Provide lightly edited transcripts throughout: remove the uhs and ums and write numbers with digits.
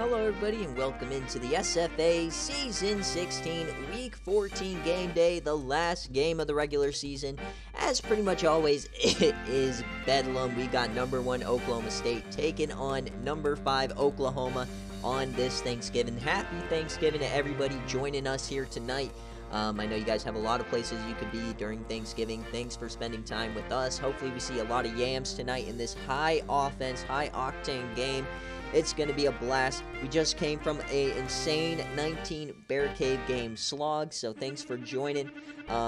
Hello everybody and welcome into the SFA Season 16 Week 14 game day, the last game of the regular season. As pretty much always, it is Bedlam. We got number 1 Oklahoma State taking on number 5 Oklahoma on this Thanksgiving. Happy Thanksgiving to everybody joining us here tonight. I know you guys have a lot of places you could be during Thanksgiving. Thanks for spending time with us. Hopefully we see a lot of yams tonight in this high offense, high octane game. It's going to be a blast. We just came from an insane 19 BearCave game slog, so thanks for joining.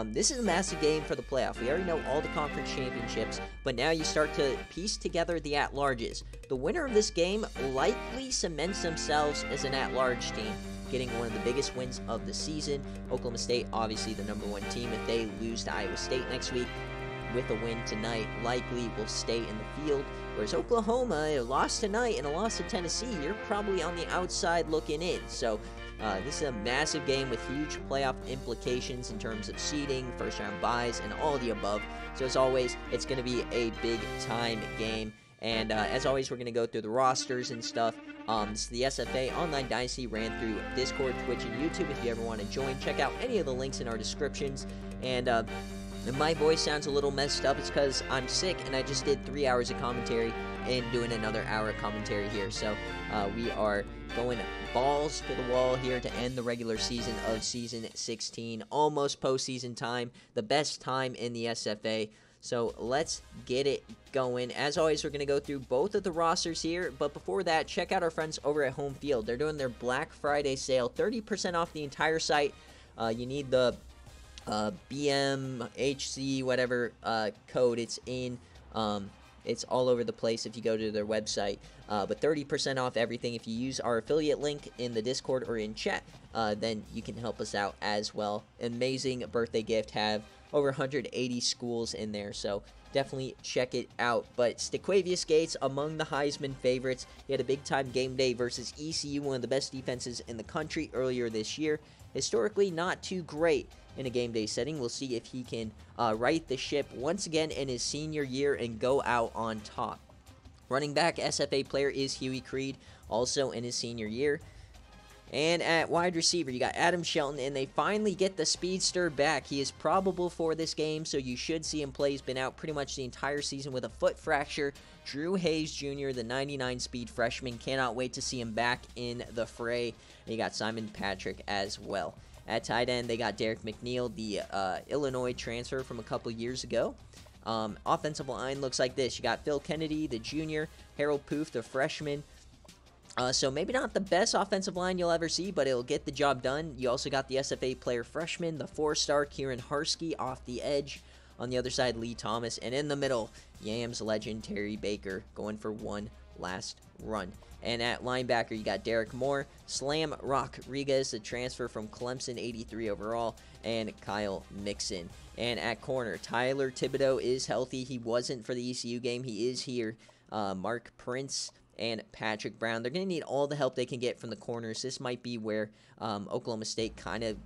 This is a massive game for the playoff. We already know all the conference championships, but now you start to piece together the at-larges. The winner of this game likely cements themselves as an at-large team, getting one of the biggest wins of the season. Oklahoma State, obviously the number 1 team. If they lose to Iowa State next week, with a win tonight, likely will stay in the field. Whereas Oklahoma lost tonight and a loss to Tennessee, you're probably on the outside looking in. So this is a massive game with huge playoff implications in terms of seeding, first-round buys, and all of the above. So as always, it's going to be a big-time game. And as always, we're going to go through the rosters and stuff. This is the SFA Online Dynasty, ran through Discord, Twitch, and YouTube. If you ever want to join, check out any of the links in our descriptions. And my voice sounds a little messed up. It's because I'm sick and I just did 3 hours of commentary and doing another hour of commentary here. So we are going balls to the wall here to end the regular season of Season 16. Almost postseason time. The best time in the SFA. So let's get it going. As always, we're going to go through both of the rosters here. But before that, check out our friends over at Home Field. They're doing their Black Friday sale. 30% off the entire site. You need the BMHC whatever code. It's in it's all over the place if you go to their website, but 30% off everything. If you use our affiliate link in the Discord or in chat, then you can help us out as well. Amazing birthday gift. Have over 180 schools in there, so definitely check it out. But Stequavius Gates, among the Heisman favorites. He had a big-time game day versus ECU, one of the best defenses in the country earlier this year. Historically, not too great in a game day setting. We'll see if he can right the ship once again in his senior year and go out on top. Running back SFA player is Huey Creed, also in his senior year. And at wide receiver, you got Adam Shelton, and they finally get the speedster back. He is probable for this game, so you should see him play. He's been out pretty much the entire season with a foot fracture. Drew Hayes Jr., the 99 speed freshman, cannot wait to see him back in the fray. And you got Simon Patrick as well. At tight end, they got Derek McNeil, the Illinois transfer from a couple years ago. Offensive line looks like this. You got Phil Kennedy, the junior, Harold Poof, the freshman. So maybe not the best offensive line you'll ever see, but it'll get the job done. You also got the SFA player freshman, the 4-star Kieran Harsky off the edge. On the other side, Lee Thomas. And in the middle, Yams legend Terry Baker going for one last run. And at linebacker, you got Derek Moore, Slam Rodriguez, the transfer from Clemson, 83 overall, and Kyle Mixon. And at corner, Tyler Thibodeau is healthy. He wasn't for the ECU game. He is here. Mark Prince and Patrick Brown. They're going to need all the help they can get from the corners. This might be where Oklahoma State kind of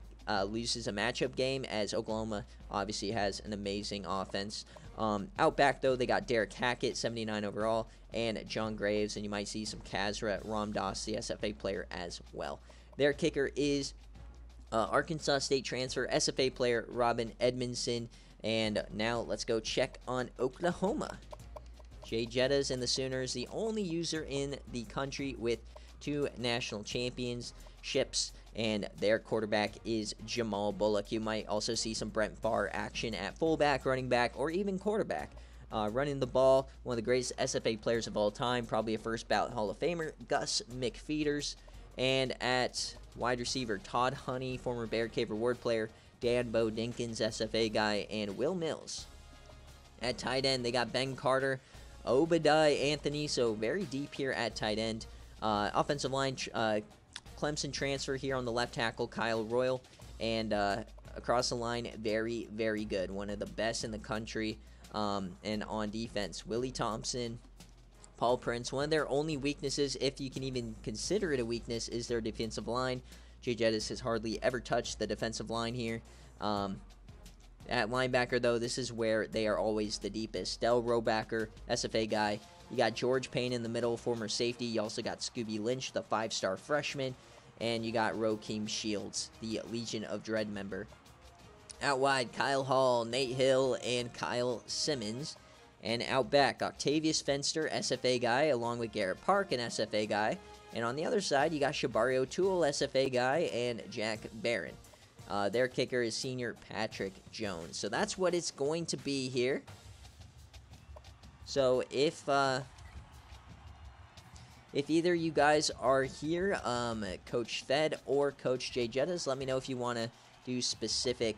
loses a matchup game, as Oklahoma obviously has an amazing offense. Out back, though, they got Derek Hackett, 79 overall, and John Graves, and you might see some Kazra Ramdas, the SFA player, as well. Their kicker is Arkansas State transfer, SFA player Robin Edmondson. And now let's go check on Oklahoma. Jay Jettas and the Sooners, the only user in the country with 2 national championships, and their quarterback is Jamal Bullock. You might also see some Brent Farr action at fullback, running back, or even quarterback. Running the ball, one of the greatest SFA players of all time, probably a first ballot Hall of Famer, Gus McFeeters. And at wide receiver, Todd Honey, former BearCave reward player, Dan Bo Dinkins, SFA guy, and Will Mills. At tight end, they got Ben Carter, Obadiah Anthony, so very deep here at tight end. Offensive line, Clemson transfer here on the left tackle, Kyle Royal. And across the line, very, very good. One of the best in the country. And on defense, Willie Thompson, Paul Prince. One of their only weaknesses, if you can even consider it a weakness, is their defensive line. Jay Jettis has hardly ever touched the defensive line here. At linebacker, though, this is where they are always the deepest. Del Robacker, SFA guy, You got George Payne in the middle, former safety. You also got Scooby Lynch, the 5-star freshman. And you got Rokeem Shields, the Legion of Dread member. Out wide, Kyle Hall, Nate Hill, and Kyle Simmons. And out back, Octavius Fenster, SFA guy, along with Garrett Park, an SFA guy. And on the other side, you got Shabari O'Toole, SFA guy, and Jack Barron. Their kicker is senior Patrick Jones. So that's what it's going to be here. So if either you guys are here, Coach Fed or Coach Jay Jettas, let me know if you want to do specific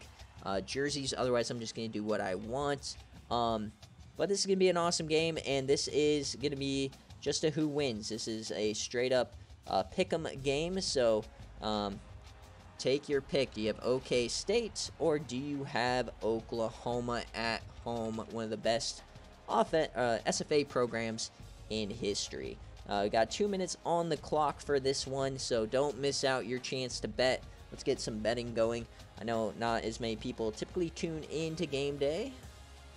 jerseys. Otherwise, I'm just going to do what I want. But this is going to be an awesome game, and this is going to be just a who wins. This is a straight-up pick'em game, so take your pick. Do you have OK State, or do you have Oklahoma at home, one of the best SFA programs in history? We got 2 minutes on the clock for this one, so don't miss out your chance to bet. Let's get some betting going. I know not as many people typically tune in to Game Day,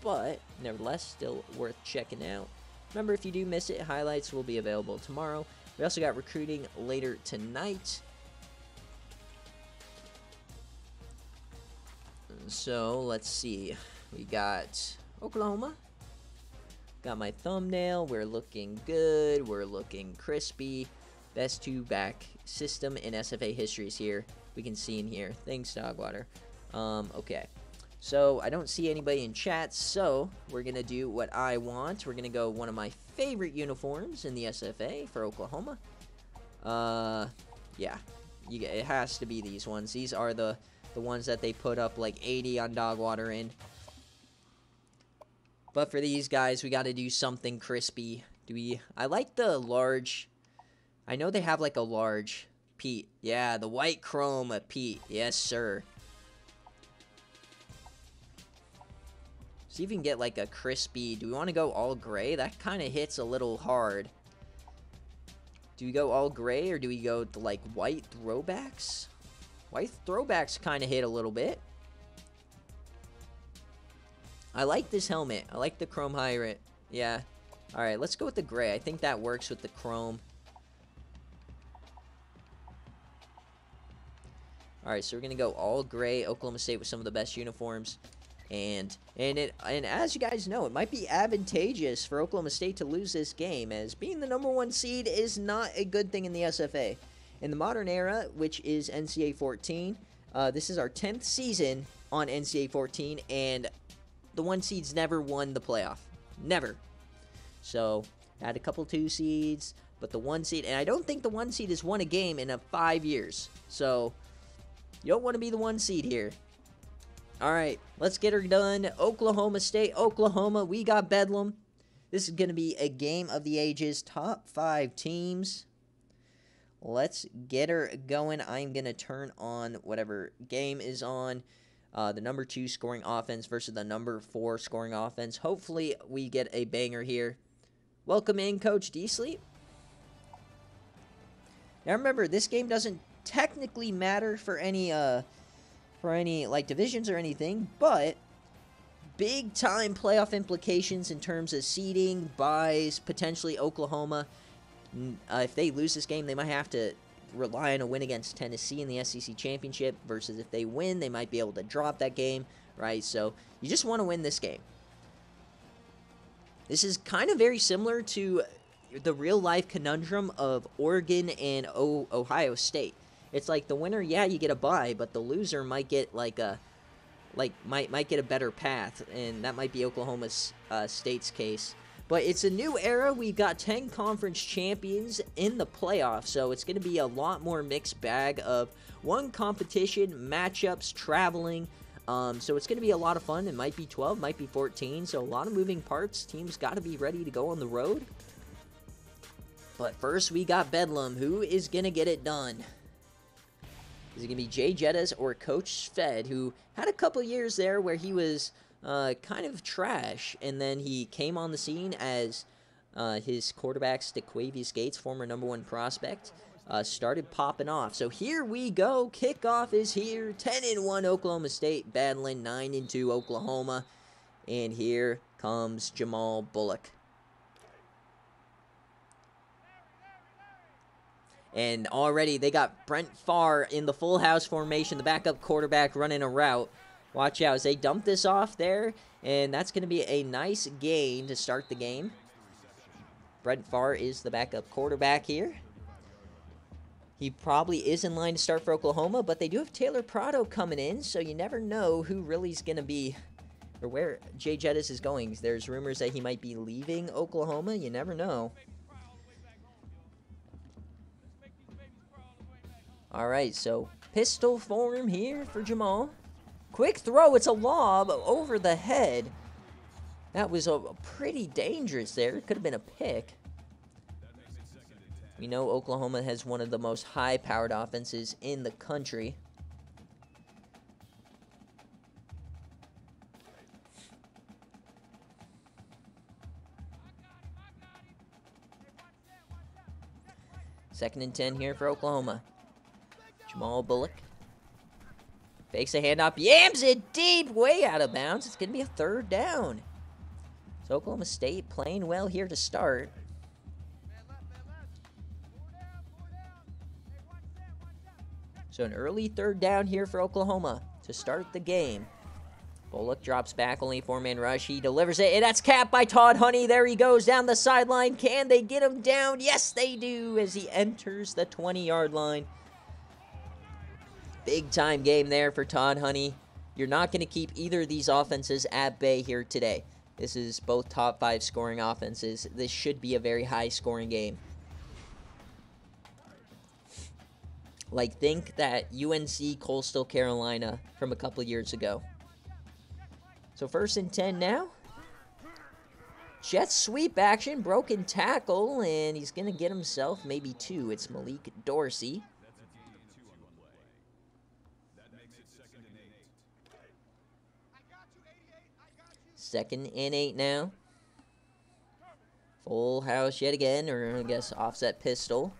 but nevertheless, still worth checking out. Remember, if you do miss it, highlights will be available tomorrow. We also got recruiting later tonight. So, let's see. We got Oklahoma. Got my thumbnail. We're looking good. We're looking crispy. Best two-back system in SFA history is here. We can see in here. Thanks, Dogwater. Okay. So, I don't see anybody in chat, so we're going to do what I want. We're going to go one of my favorite uniforms in the SFA for Oklahoma. Yeah. It has to be these ones. These are the ones that they put up like 80 on Dogwater in. But for these guys, we got to do something crispy. I like the large. I know they have like a large Pete. Yeah, the white chrome Pete. Yes, sir. See if we can get like a crispy. Do we want to go all gray? That kind of hits a little hard. Do we go all gray, or do we go to like white throwbacks? White throwbacks kind of hit a little bit. I like this helmet. I like the chrome hydrant. Yeah. Alright, let's go with the gray. I think that works with the chrome. Alright, so we're going to go all gray. Oklahoma State with some of the best uniforms. And as you guys know, it might be advantageous for Oklahoma State to lose this game, as being the #1 seed is not a good thing in the SFA. In the modern era, which is NCAA 14, this is our 10th season on NCAA 14, and the 1 seeds never won the playoff. Never. So, had a couple 2 seeds, but the 1 seed, and I don't think the 1 seed has won a game in 5 years. So, you don't want to be the 1 seed here. Alright, let's get her done. Oklahoma State, Oklahoma, we got Bedlam. This is going to be a game of the ages, top 5 teams. Let's get her going. I'm going to turn on whatever game is on. The #2 scoring offense versus the #4 scoring offense. Hopefully, we get a banger here. Welcome in, Coach D-Sleep. Now, remember, this game doesn't technically matter for any like divisions or anything, but big-time playoff implications in terms of seeding, buys, potentially Oklahoma. If they lose this game, they might have to rely on a win against Tennessee in the SEC Championship, versus if they win, they might be able to drop that game, right? So you just want to win this game. This is kind of very similar to the real-life conundrum of Oregon and Ohio State. It's like the winner, yeah, you get a bye, but the loser might get might get a better path, and that might be Oklahoma State's case. But it's a new era. We've got 10 conference champions in the playoffs, so it's going to be a lot more mixed bag of one competition, matchups, traveling. So it's going to be a lot of fun. It might be 12, might be 14, so a lot of moving parts. Teams got to be ready to go on the road. But first, we got Bedlam. Who is going to get it done? Is it going to be Jay Jettas or Coach Fed, who had a couple years there where he was kind of trash, and then he came on the scene as his quarterback, Stequavius Gates, former #1 prospect, started popping off. So here we go. Kickoff is here. 10-1 Oklahoma State battling 9-2 Oklahoma. And here comes Jamal Bullock. And already they got Brent Farr in the full house formation, the backup quarterback running a route. Watch out as they dump this off there, and that's going to be a nice gain to start the game. Brent Farr is the backup quarterback here. He probably is in line to start for Oklahoma, but they do have Taylor Prado coming in, so you never know who really is going to be, or where Jay Jettis is going. There's rumors that he might be leaving Oklahoma. You never know. All right, so pistol form here for Jamal. Quick throw. It's a lob over the head. That was a pretty dangerous there. It could have been a pick. We know Oklahoma has one of the most high-powered offenses in the country. Second and 10 here for Oklahoma. Jamal Bullock fakes a handoff, yams it deep, way out of bounds. It's going to be a third down. So Oklahoma State playing well here to start. So an early third down here for Oklahoma to start the game. Bullock drops back, only four-man rush. He delivers it, and that's capped by Todd Honey. There he goes down the sideline. Can they get him down? Yes, they do, as he enters the 20-yard line. Big-time game there for Todd Honey. You're not going to keep either of these offenses at bay here today. This is both top 5 scoring offenses. This should be a very high-scoring game. Like, think that UNC Coastal Carolina from a couple years ago. So first and 10 now. Jet sweep action, broken tackle, and he's going to get himself maybe 2. It's Malik Dorsey. Second and 8 now. Full house yet again, or I guess offset pistol.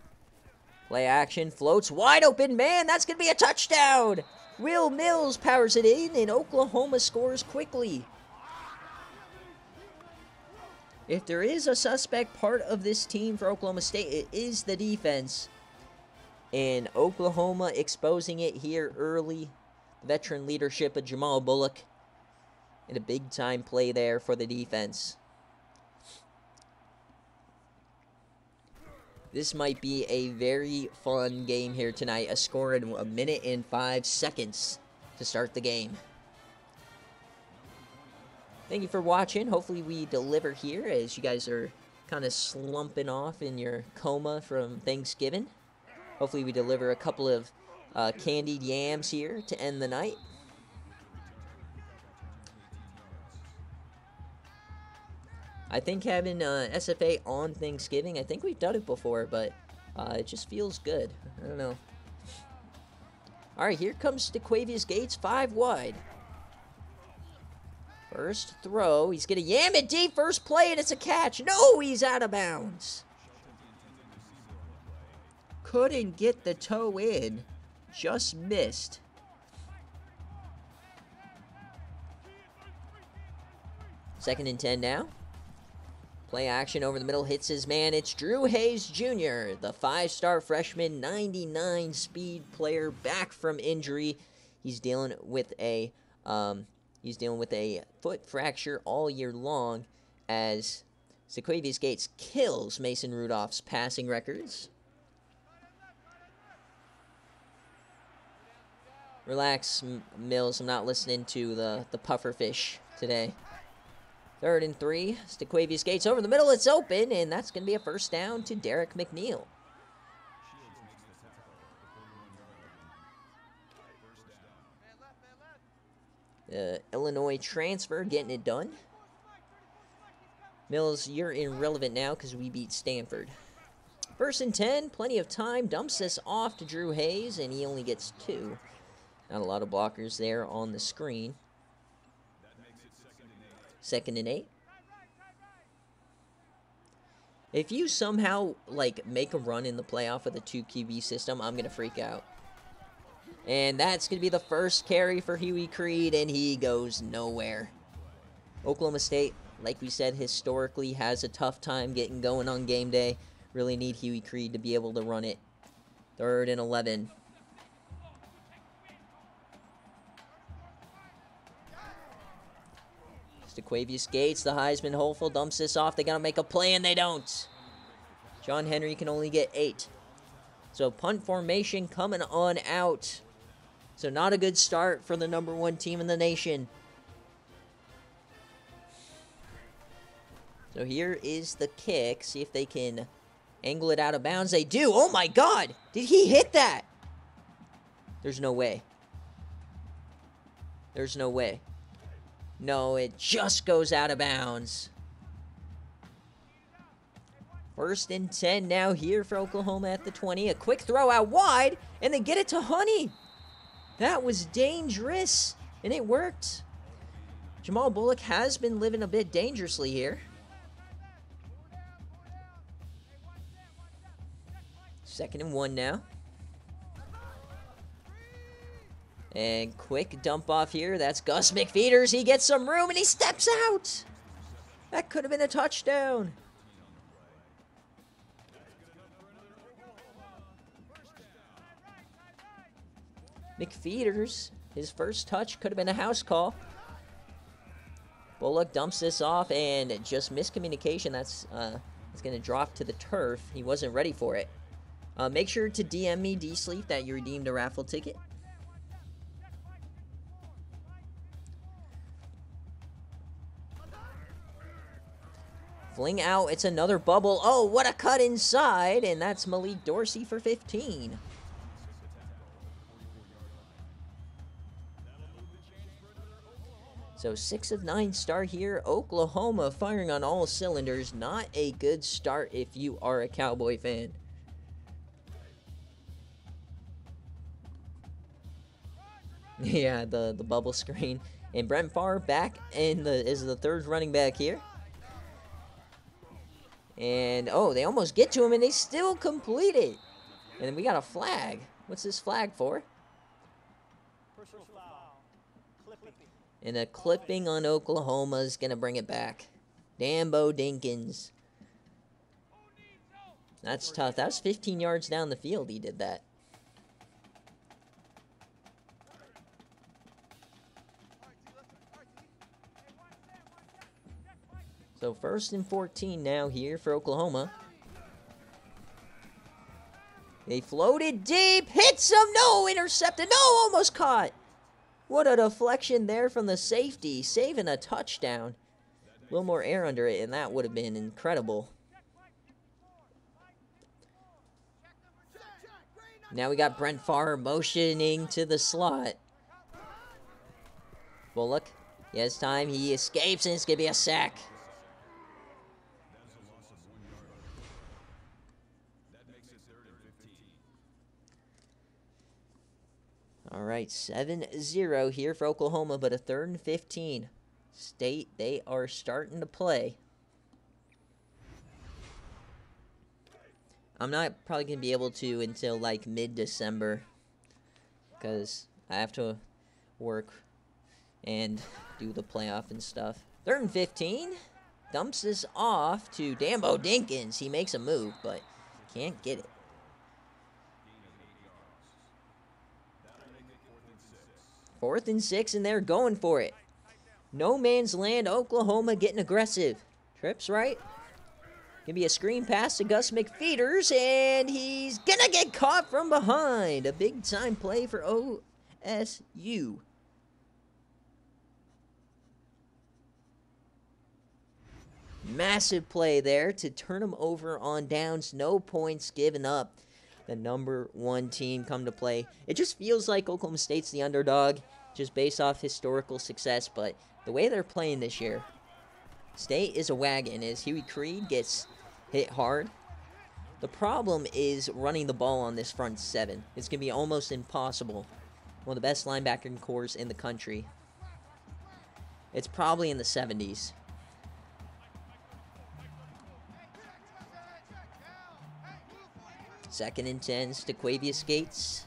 Play action, floats wide open, man, that's going to be a touchdown! Will Mills powers it in, and Oklahoma scores quickly. If there is a suspect part of this team for Oklahoma State, it is the defense. And Oklahoma exposing it here early. Veteran leadership of Jamal Bullock. And a big-time play there for the defense. This might be a very fun game here tonight. A score in 1 minute and 5 seconds to start the game. Thank you for watching. Hopefully we deliver here as you guys are kind of slumping off in your coma from Thanksgiving. Hopefully we deliver a couple of candied yams here to end the night. I think having SFA on Thanksgiving, I think we've done it before, but it just feels good. I don't know. All right, here comes DeQuavius Gates, 5 wide. First throw, he's going to yam it deep, first play, and it's a catch. No, he's out of bounds. Couldn't get the toe in, just missed. Second and 10 now. Play action over the middle, hits his man. It's Drew Hayes Jr., the 5-star freshman, 99 speed player, back from injury. He's dealing with a foot fracture all year long as Sequavius Gates kills Mason Rudolph's passing records. Relax, Mills. I'm not listening to the pufferfish today. Third and 3. DeQuavius Gates over the middle. It's open, and that's going to be a first down to Derek McNeil. The Illinois transfer getting it done. Mills, you're irrelevant now because we beat Stanford. First and 10. Plenty of time. Dumps this off to Drew Hayes, and he only gets 2. Not a lot of blockers there on the screen. Second and 8. If you somehow, like, make a run in the playoff with a 2 QB system, I'm going to freak out. And that's going to be the first carry for Huey Creed, and he goes nowhere. Oklahoma State, like we said, historically has a tough time getting going on game day. Really need Huey Creed to be able to run it 3rd and 11. Stequavius Gates, the Heisman hopeful, dumps this off. They got to make a play, and they don't. John Henry can only get 8. So punt formation coming on out. So not a good start for the #1 team in the nation. So here is the kick. See if they can angle it out of bounds. They do. Oh, my God. Did he hit that? There's no way. There's no way. No, it just goes out of bounds. 1st and 10 now here for Oklahoma at the 20. A quick throw out wide, and they get it to Honey. That was dangerous, and it worked. Jamal Bullock has been living a bit dangerously here. 2nd and 1 now. And quick dump off here. That's Gus McFeeters. He gets some room, and he steps out. That could have been a touchdown. McFeeters, his first touch could have been a house call. Bullock dumps this off, and just miscommunication. That's going to drop to the turf. He wasn't ready for it. Make sure to DM me, D-Sleep, that you redeemed a raffle ticket. Fling out, it's another bubble. Oh, what a cut inside, and that's Malik Dorsey for 15. So 6 of 9 start here. Oklahoma firing on all cylinders. Not a good start if you are a Cowboy fan. Yeah, the bubble screen. And Brent Favre back in is the 3rd running back here. And, oh, they almost get to him, and they still complete it. And then we got a flag. What's this flag for? Personal foul. Clipping. And a clipping on Oklahoma is going to bring it back. Dambo Dinkins. That's tough. That was 15 yards down the field he did that. So 1st and 14 now here for Oklahoma. They floated deep, hits him, no, intercepted, no, almost caught. What a deflection there from the safety, saving a touchdown. A little more air under it, and that would have been incredible. Now we got Brent Favre motioning to the slot. Bullock, he has time, he escapes, and it's going to be a sack. All right, 7-0 here for Oklahoma, but a 3rd and 15. State, they are starting to play. I'm not probably going to be able to until like mid-December because I have to work and do the playoff and stuff. 3rd and 15. Dumps this off to Dambo Dinkins. He makes a move, but can't get it. 4th and 6, and they're going for it. No man's land, Oklahoma getting aggressive. Trips right. Gonna be a screen pass to Gus McFeeters, and he's gonna get caught from behind. A big time play for OSU. Massive play there to turn them over on downs. No points given up. The #1 team come to play. It just feels like Oklahoma State's the underdog, just based off historical success, but the way they're playing this year, State is a wagon as Huey Creed gets hit hard. The problem is running the ball on this front 7. It's going to be almost impossible. One of the best linebacking cores in the country. It's probably in the 70s. Second and 10, Stequavius Gates.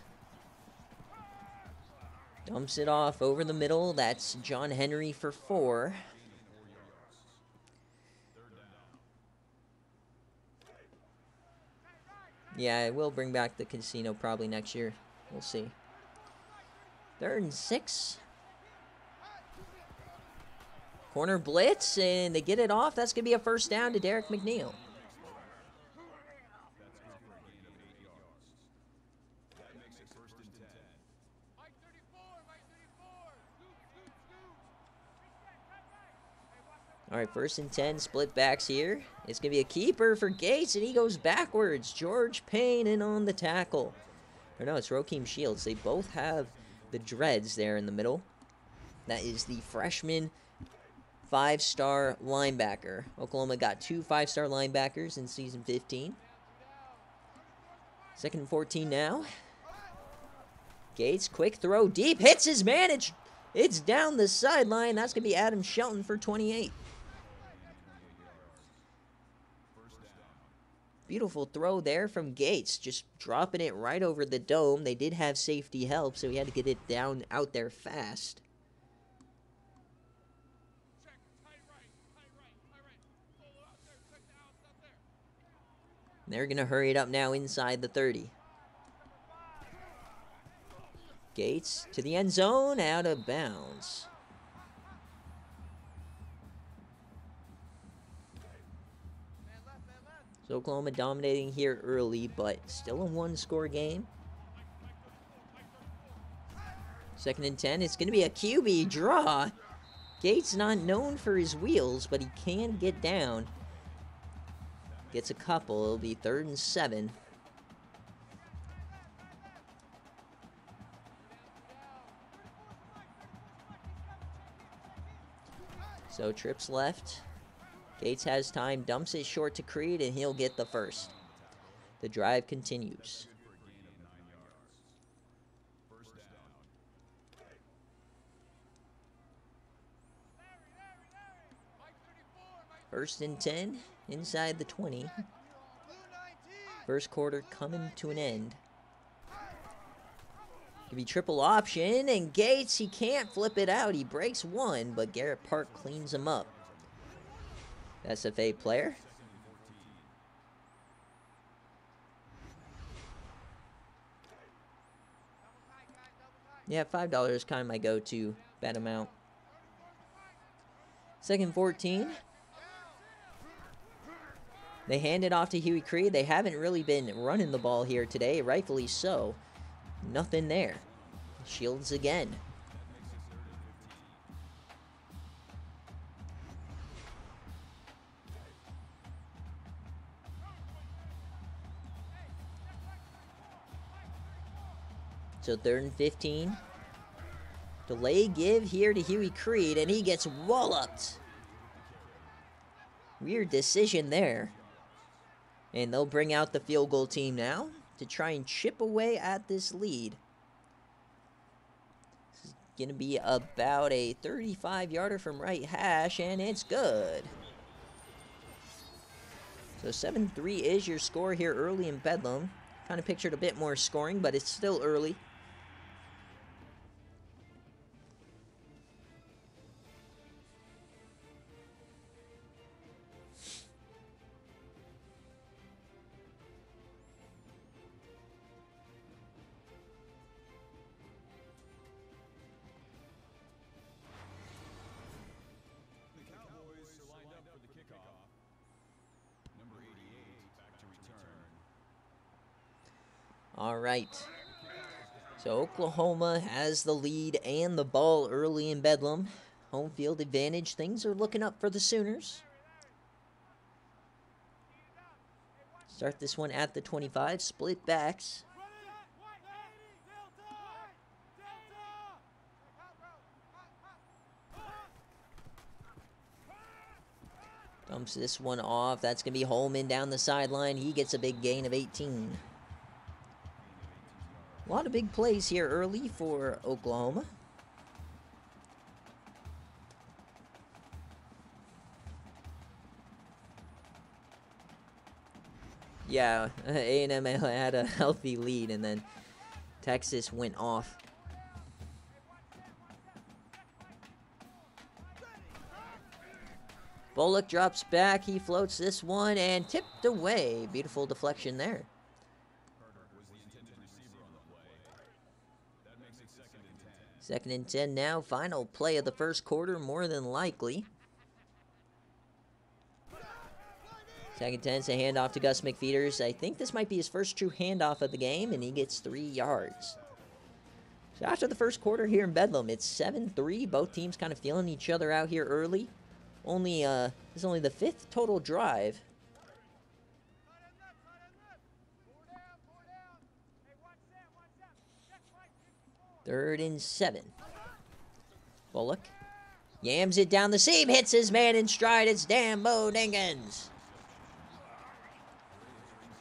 Dumps it off over the middle. That's John Henry for 4. Yeah, we'll bring back the casino probably next year. We'll see. 3rd and 6. Corner blitz, and they get it off. That's going to be a first down to Derek McNeil. All right, 1st and 10, split backs here. It's going to be a keeper for Gates, and he goes backwards. George Payne in on the tackle. Or no, it's Rokeem Shields. They both have the dreads there in the middle. That is the freshman 5-star linebacker. Oklahoma got 2 5-star linebackers in season 15. 2nd and 14 now. Gates, quick throw, deep, hits his man. It's down the sideline. That's going to be Adam Shelton for 28. Beautiful throw there from Gates, just dropping it right over the dome. They did have safety help, so he had to get it down out there fast. They're going to hurry it up now inside the 30. Gates to the end zone, out of bounds. So Oklahoma dominating here early, but still a 1-score game. 2nd and 10, it's going to be a QB draw. Gates not known for his wheels, but he can get down. Gets a couple. It'll be 3rd and 7. So trips left. Gates has time, dumps it short to Creed, and he'll get the first. The drive continues. First and 10, inside the 20. First quarter coming to an end. Give me triple option, and Gates, he can't flip it out. He breaks one, but Garrett Park cleans him up. SFA player. Yeah, $5 is kind of my go-to bet amount. 2nd 14. They hand it off to Huey Creed. They haven't really been running the ball here today, rightfully so. Nothing there. Shields again. So 3rd and 15. Delay give here to Huey Creed, and he gets walloped. Weird decision there. And they'll bring out the field goal team now to try and chip away at this lead. This is going to be about a 35-yarder from right hash, and it's good. So 7-3 is your score here early in Bedlam. Kind of pictured a bit more scoring, but it's still early. All right. So Oklahoma has the lead and the ball early in Bedlam. Home field advantage. Things are looking up for the Sooners. Start this one at the 25. Split backs. Dumps this one off. That's going to be Holman down the sideline. He gets a big gain of 18. A lot of big plays here early for Oklahoma. Yeah, A&M had a healthy lead, and then Texas went off. Bullock drops back. He floats this one and tipped away. Beautiful deflection there. Second and 10 now. Final play of the first quarter, more than likely. Second 10, it's a handoff to Gus McFeeters. I think this might be his first true handoff of the game, and he gets 3 yards. So after the first quarter here in Bedlam, it's 7-3. Both teams kind of feeling each other out here early. This is only the 5th total drive. Third and 7. Bullock yams it down the seam, hits his man in stride. It's Dambo Dinkins.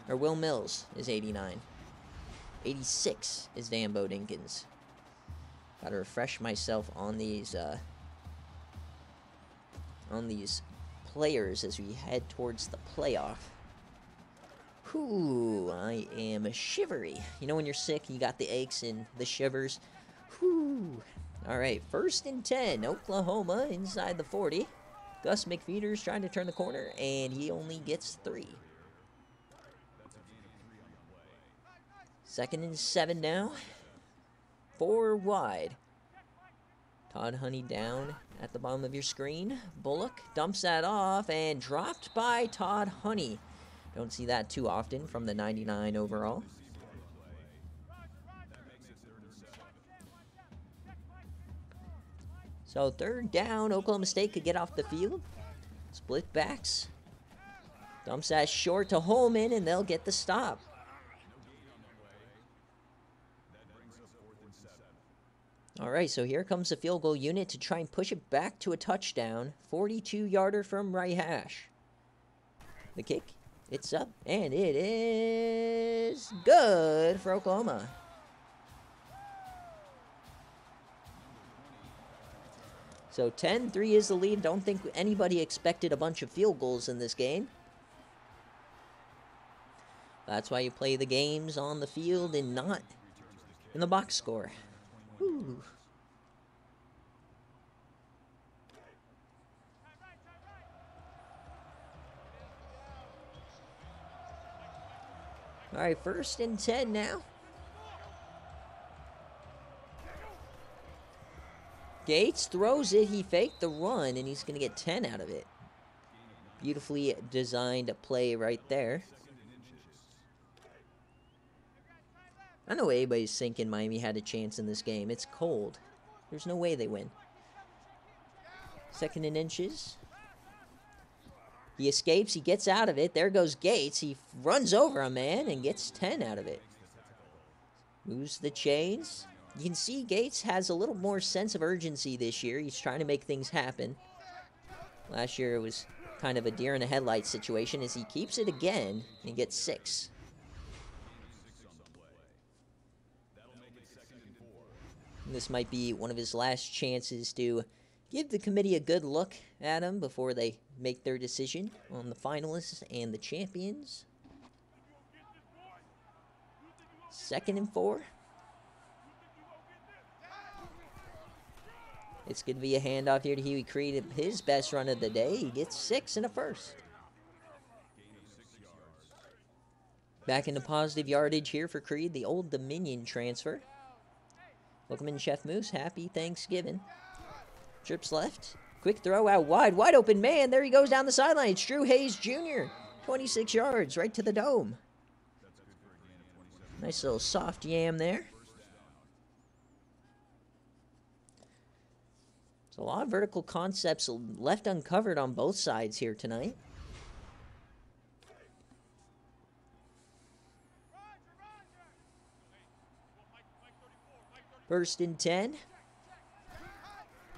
Or Will Mills is 89. 86 is Dambo Dinkins. Gotta refresh myself on these players as we head towards the playoff. Whew, I am shivery. You know when you're sick, you got the aches and the shivers. Whew. All right, first and 10, Oklahoma inside the 40. Gus McFeeters trying to turn the corner, and he only gets 3. Second and 7 now. 4 wide. Todd Honey down at the bottom of your screen. Bullock dumps that off and dropped by Todd Honey. Don't see that too often from the 99 overall. So third down, Oklahoma State could get off the field. Split backs. Dumps that short to Holman, and they'll get the stop. All right, so here comes the field goal unit to try and push it back to a touchdown. 42-yarder from right hash. The kick, it's up, and it is good for Oklahoma. So 10-3 is the lead. Don't think anybody expected a bunch of field goals in this game. That's why you play the games on the field and not in the box score. Whew. All right, first and 10 now. Gates throws it. He faked the run, and he's going to get 10 out of it. Beautifully designed play right there. I know anybody's thinking Miami had a chance in this game. It's cold. There's no way they win. Second and inches. He escapes. He gets out of it. There goes Gates. He runs over a man and gets 10 out of it. Moves the chains. You can see Gates has a little more sense of urgency this year. He's trying to make things happen. Last year it was kind of a deer in the headlights situation as he keeps it again and gets 6. This might be one of his last chances to give the committee a good look at him before they make their decision on the finalists and the champions. Second and 4. It's going to be a handoff here to Huey Creed. His best run of the day. He gets 6 and a first. Back into positive yardage here for Creed, the Old Dominion transfer. Welcome in, Chef Moose. Happy Thanksgiving. Trips left. Quick throw out wide. Wide open man. There he goes down the sideline. It's Drew Hayes Jr. 26 yards right to the dome. Nice little soft yam there. So a lot of vertical concepts left uncovered on both sides here tonight. First and 10.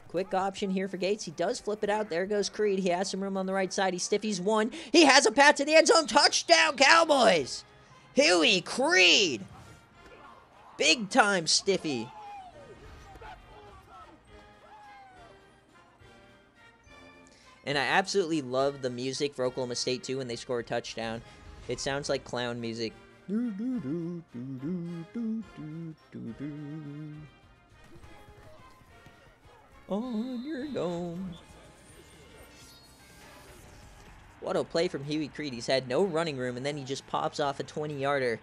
Quick option here for Gates. He does flip it out. There goes Creed. He has some room on the right side. He stiffies one. He has a path to the end zone. Touchdown, Cowboys! Huey Creed! Big time stiffy. And I absolutely love the music for Oklahoma State, too, when they score a touchdown. It sounds like clown music. On your dome. What a play from Huey Creed. He's had no running room, and then he just pops off a 20-yarder.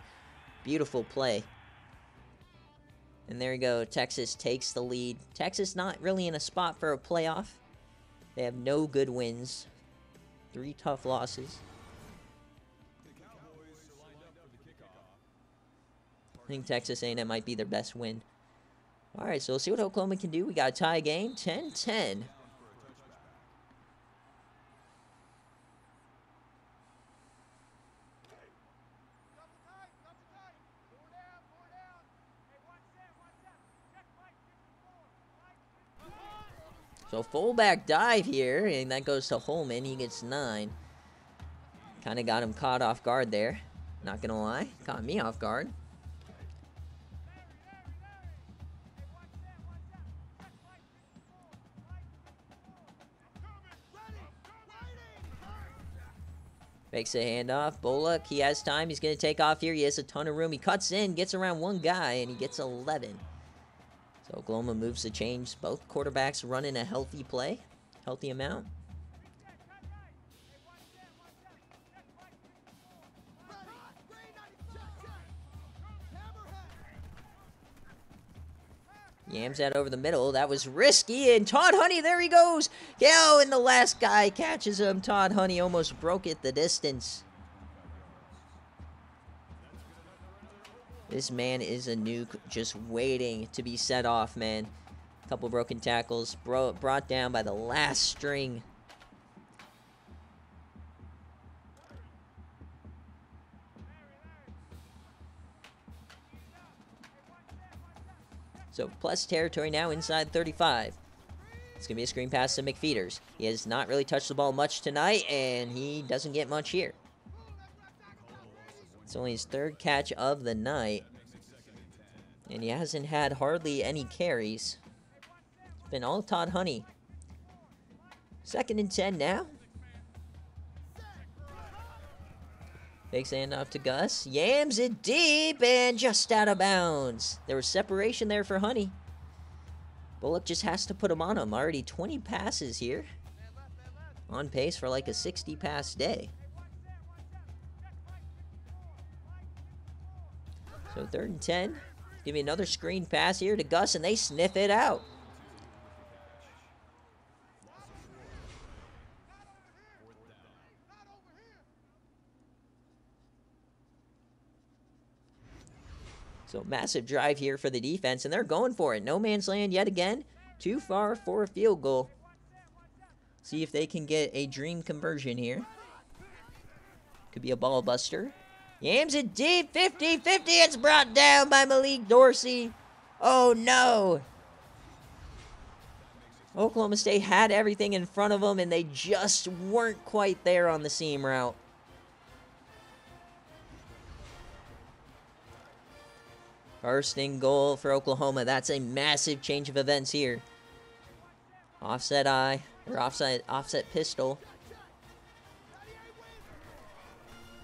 Beautiful play. And there you go. Texas takes the lead. Texas not really in a spot for a playoff. They have no good wins. 3 tough losses. I think Texas A&M might be their best win. All right, so we'll see what Oklahoma can do. We got a tie game, 10-10. So fullback dive here, and that goes to Holman. He gets 9. Kind of got him caught off guard there. Not going to lie. Caught me off guard. Makes a handoff. Bullock, he has time. He's going to take off here. He has a ton of room. He cuts in, gets around one guy, and he gets 11. So Oklahoma moves the chains. Both quarterbacks running a healthy play. Healthy amount. Yams that over the middle. That was risky. And Todd Honey, there he goes. Oh, and the last guy catches him. Todd Honey almost broke it the distance. This man is a nuke just waiting to be set off, man. A couple broken tackles. Brought down by the last string. So plus territory now inside 35. It's going to be a screen pass to McFeeters. He has not really touched the ball much tonight, and he doesn't get much here. It's only his 3rd catch of the night. And he hasn't had hardly any carries. It's been all Todd Honey. 2nd and 10 now. Big handoff to Gus. Yams it deep and just out of bounds. There was separation there for Honey. Bullock just has to put him on him. Already 20 passes here. On pace for like a 60 pass day. So 3rd and 10. Give me another screen pass here to Gus, and they sniff it out. So massive drive here for the defense, and they're going for it. No man's land yet again. Too far for a field goal. See if they can get a dream conversion here. Could be a ball buster. Yams it deep, 50-50. It's brought down by Malik Dorsey. Oh, no. Oklahoma State had everything in front of them, and they just weren't quite there on the seam route. First and goal for Oklahoma. That's a massive change of events here. Offset offset pistol.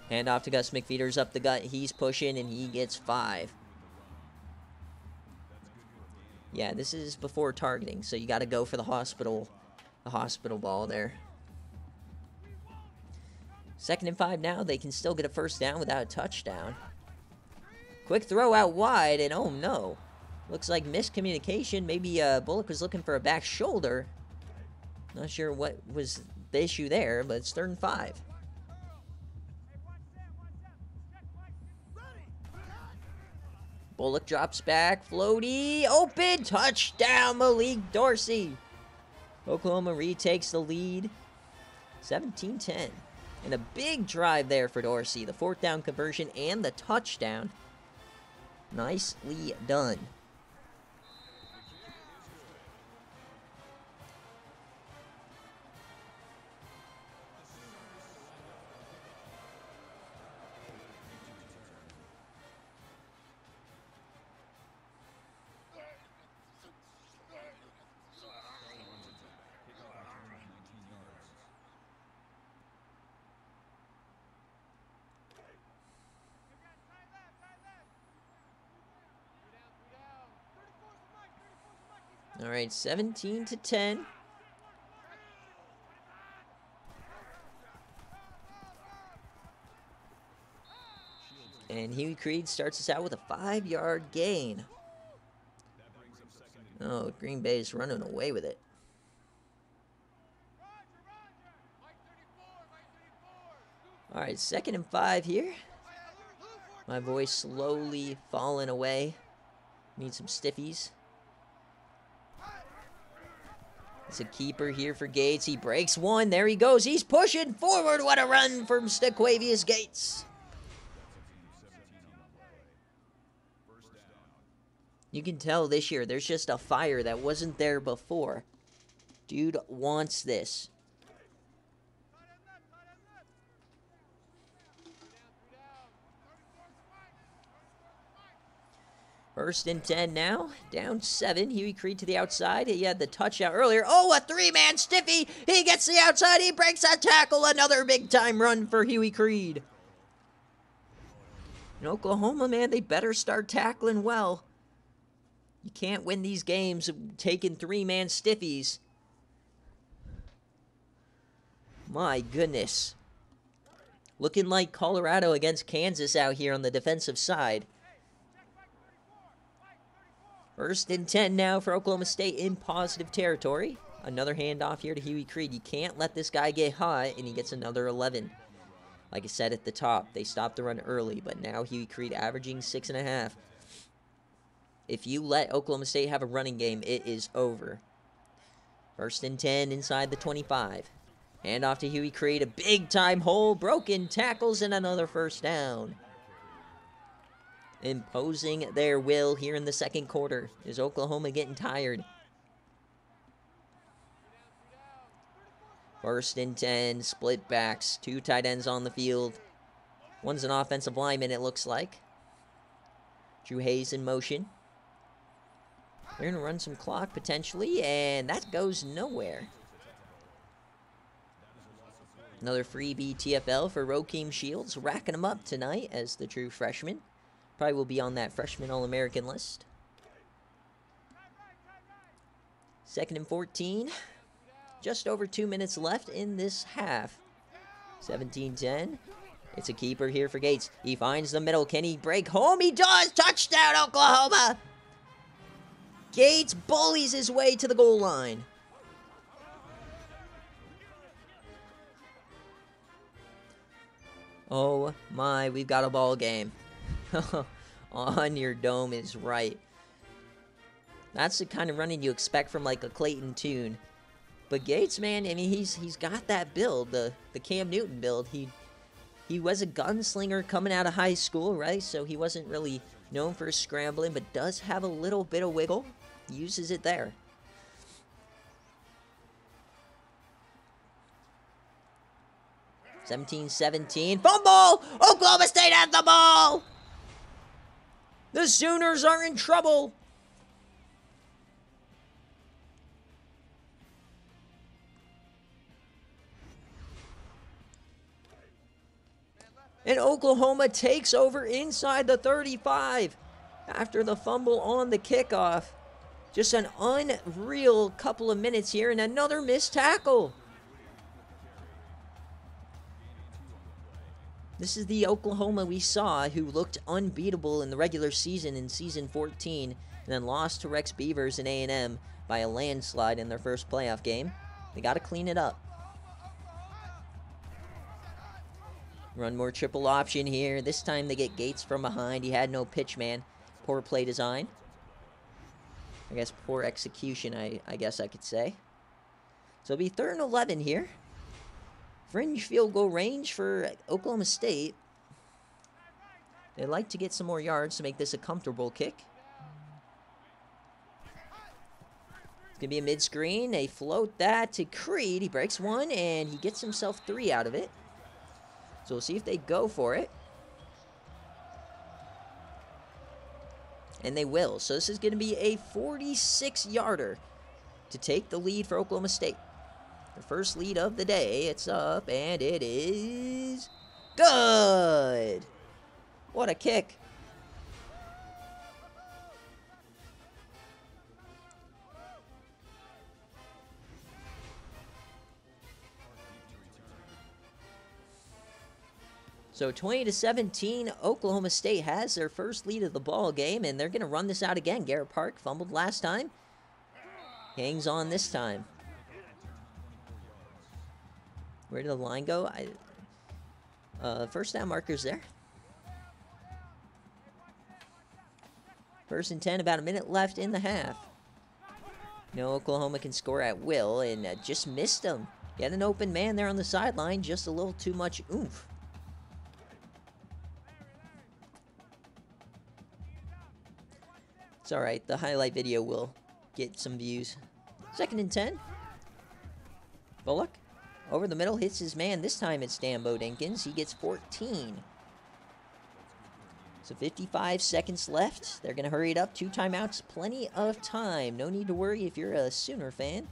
Hand off to Gus McFeeters up the gut. He's pushing and he gets 5. Yeah, this is before targeting, so you got to go for the hospital ball there. 2nd and 5 now. They can still get a first down without a touchdown. Quick throw out wide, and oh no. Looks like miscommunication. Maybe Bullock was looking for a back shoulder. Not sure what was the issue there, but it's 3rd and 5. Bullock drops back. Floaty. Open. Touchdown, Malik Dorsey. Oklahoma retakes the lead. 17-10. And a big drive there for Dorsey. The 4th down conversion and the touchdown. Nicely done. All right, 17-10. And Huey Creed starts us out with a 5-yard gain. Oh, Green Bay's running away with it. All right, 2nd and 5 here. My voice slowly falling away. Need some stiffies. It's a keeper here for Gates. He breaks one. There he goes. He's pushing forward. What a run from Stequavius Gates. You can tell this year there's just a fire that wasn't there before. Dude wants this. First and 10 now. Down 7. Huey Creed to the outside. He had the touchdown earlier. Oh, a 3-man stiffy. He gets the outside. He breaks that tackle. Another big-time run for Huey Creed. In Oklahoma, man, they better start tackling well. You can't win these games taking 3-man stiffies. My goodness. Looking like Colorado against Kansas out here on the defensive side. First and 10 now for Oklahoma State in positive territory. Another handoff here to Huey Creed. You can't let this guy get hot, and he gets another 11. Like I said at the top, they stopped the run early, but now Huey Creed averaging 6.5. If you let Oklahoma State have a running game, it is over. First and 10 inside the 25. Handoff to Huey Creed. A big-time hole. Broken tackles and another first down. Imposing their will here in the second quarter. Is Oklahoma getting tired? First and 10. Split backs. 2 tight ends on the field. One's an offensive lineman, it looks like. Drew Hayes in motion. They're going to run some clock potentially, and that goes nowhere. Another freebie TFL for Rokeem Shields, racking them up tonight as the true freshman. Probably will be on that freshman All-American list. 2nd and 14. Just over 2 minutes left in this half. 17-10. It's a keeper here for Gates. He finds the middle. Can he break home? He does! Touchdown, Oklahoma! Gates bullies his way to the goal line. Oh my, we've got a ball game. On your dome is right. That's the kind of running you expect from like a Clayton Tune. But Gates, man, I mean, he's got that build, the Cam Newton build. He was a gunslinger coming out of high school, right? So he wasn't really known for scrambling, but does have a little bit of wiggle. Uses it there. (17-17) Fumble! Oklahoma State has the ball! The Sooners are in trouble. And Oklahoma takes over inside the 35 after the fumble on the kickoff. Just an unreal couple of minutes here and another missed tackle. This is the Oklahoma we saw who looked unbeatable in the regular season in season 14 and then lost to Rex Beavers and A&M by a landslide in their first playoff game. They got to clean it up. Run more triple option here. This time they get Gates from behind. He had no pitch man. Poor play design. I guess poor execution, I guess I could say. So it'll be 3rd and 11 here. Fringe field goal range for Oklahoma State. They'd like to get some more yards to make this a comfortable kick. It's going to be a mid-screen. They float that to Creed. He breaks one, and he gets himself 3 out of it. So we'll see if they go for it. And they will. So this is going to be a 46-yarder to take the lead for Oklahoma State. The first lead of the day. It's up, and it is good. What a kick. So 20-17, Oklahoma State has their first lead of the ball game, and they're going to run this out again. Garrett Park fumbled last time. hangs on this time. Where did the line go? First down marker's there. 1st and 10, about a minute left in the half. No, Oklahoma can score at will, and just missed him. Get an open man there on the sideline, just a little too much oomph. It's alright, the highlight video will get some views. 2nd and 10. Bullock, over the middle, hits his man. This time it's Dan Bodinkins. He gets 14. So 55 seconds left. They're going to hurry it up. 2 timeouts, plenty of time. No need to worry if you're a Sooner fan.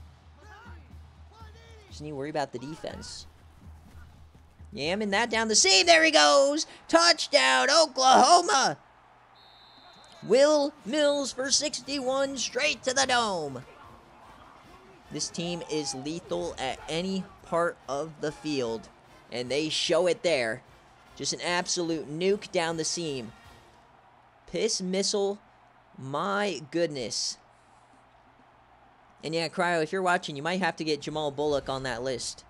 Just need to worry about the defense. Yamming that down the seam. There he goes. Touchdown, Oklahoma. Will Mills for 61, straight to the dome. This team is lethal at any part of the field, and they show it there. Just an absolute nuke down the seam. Piss missile, my goodness. And yeah, Cryo, if you're watching, you might have to get Jamal Bullock on that list.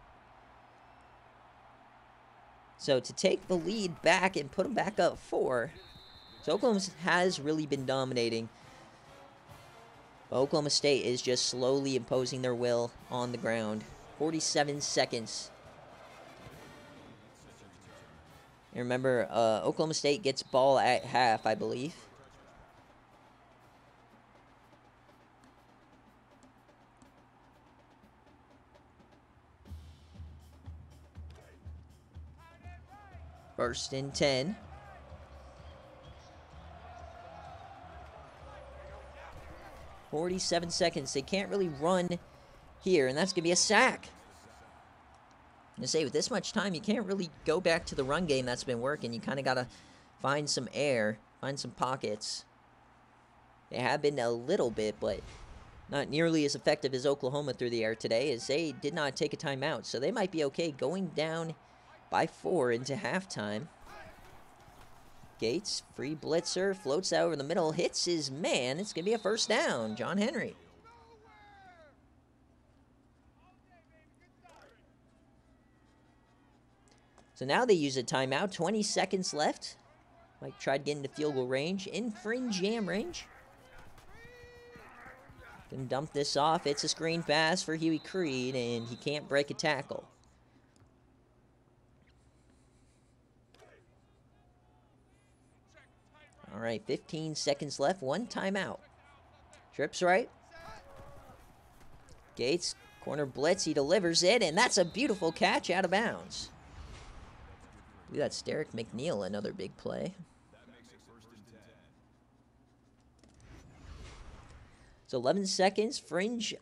So to take the lead back and put them back up 4. So Oklahoma has really been dominating. Oklahoma State is just slowly imposing their will on the ground. 47 seconds. And remember, Oklahoma State gets ball at half, I believe. First and 10. "47 seconds. They can't really run here, and that's going to be a sack. I'm going to say, with this much time, you can't really go back to the run game that's been working. You kind of got to find some air, find some pockets. They have been a little bit, but not nearly as effective as Oklahoma through the air today, as they did not take a timeout. So they might be okay going down by 4 into halftime. Gates, free blitzer, floats out over the middle, hits his man. It's going to be a first down. John Henry. So now they use a timeout. 20 seconds left. Mike tried getting to field goal range. In fringe jam range. Can dump this off. It's a screen pass for Huey Creed, and he can't break a tackle. All right, 15 seconds left. 1 timeout. Trips right. Gates, corner blitz. He delivers it, and that's a beautiful catch out of bounds. Look at that, Derek McNeil, another big play. So 11 seconds, fringe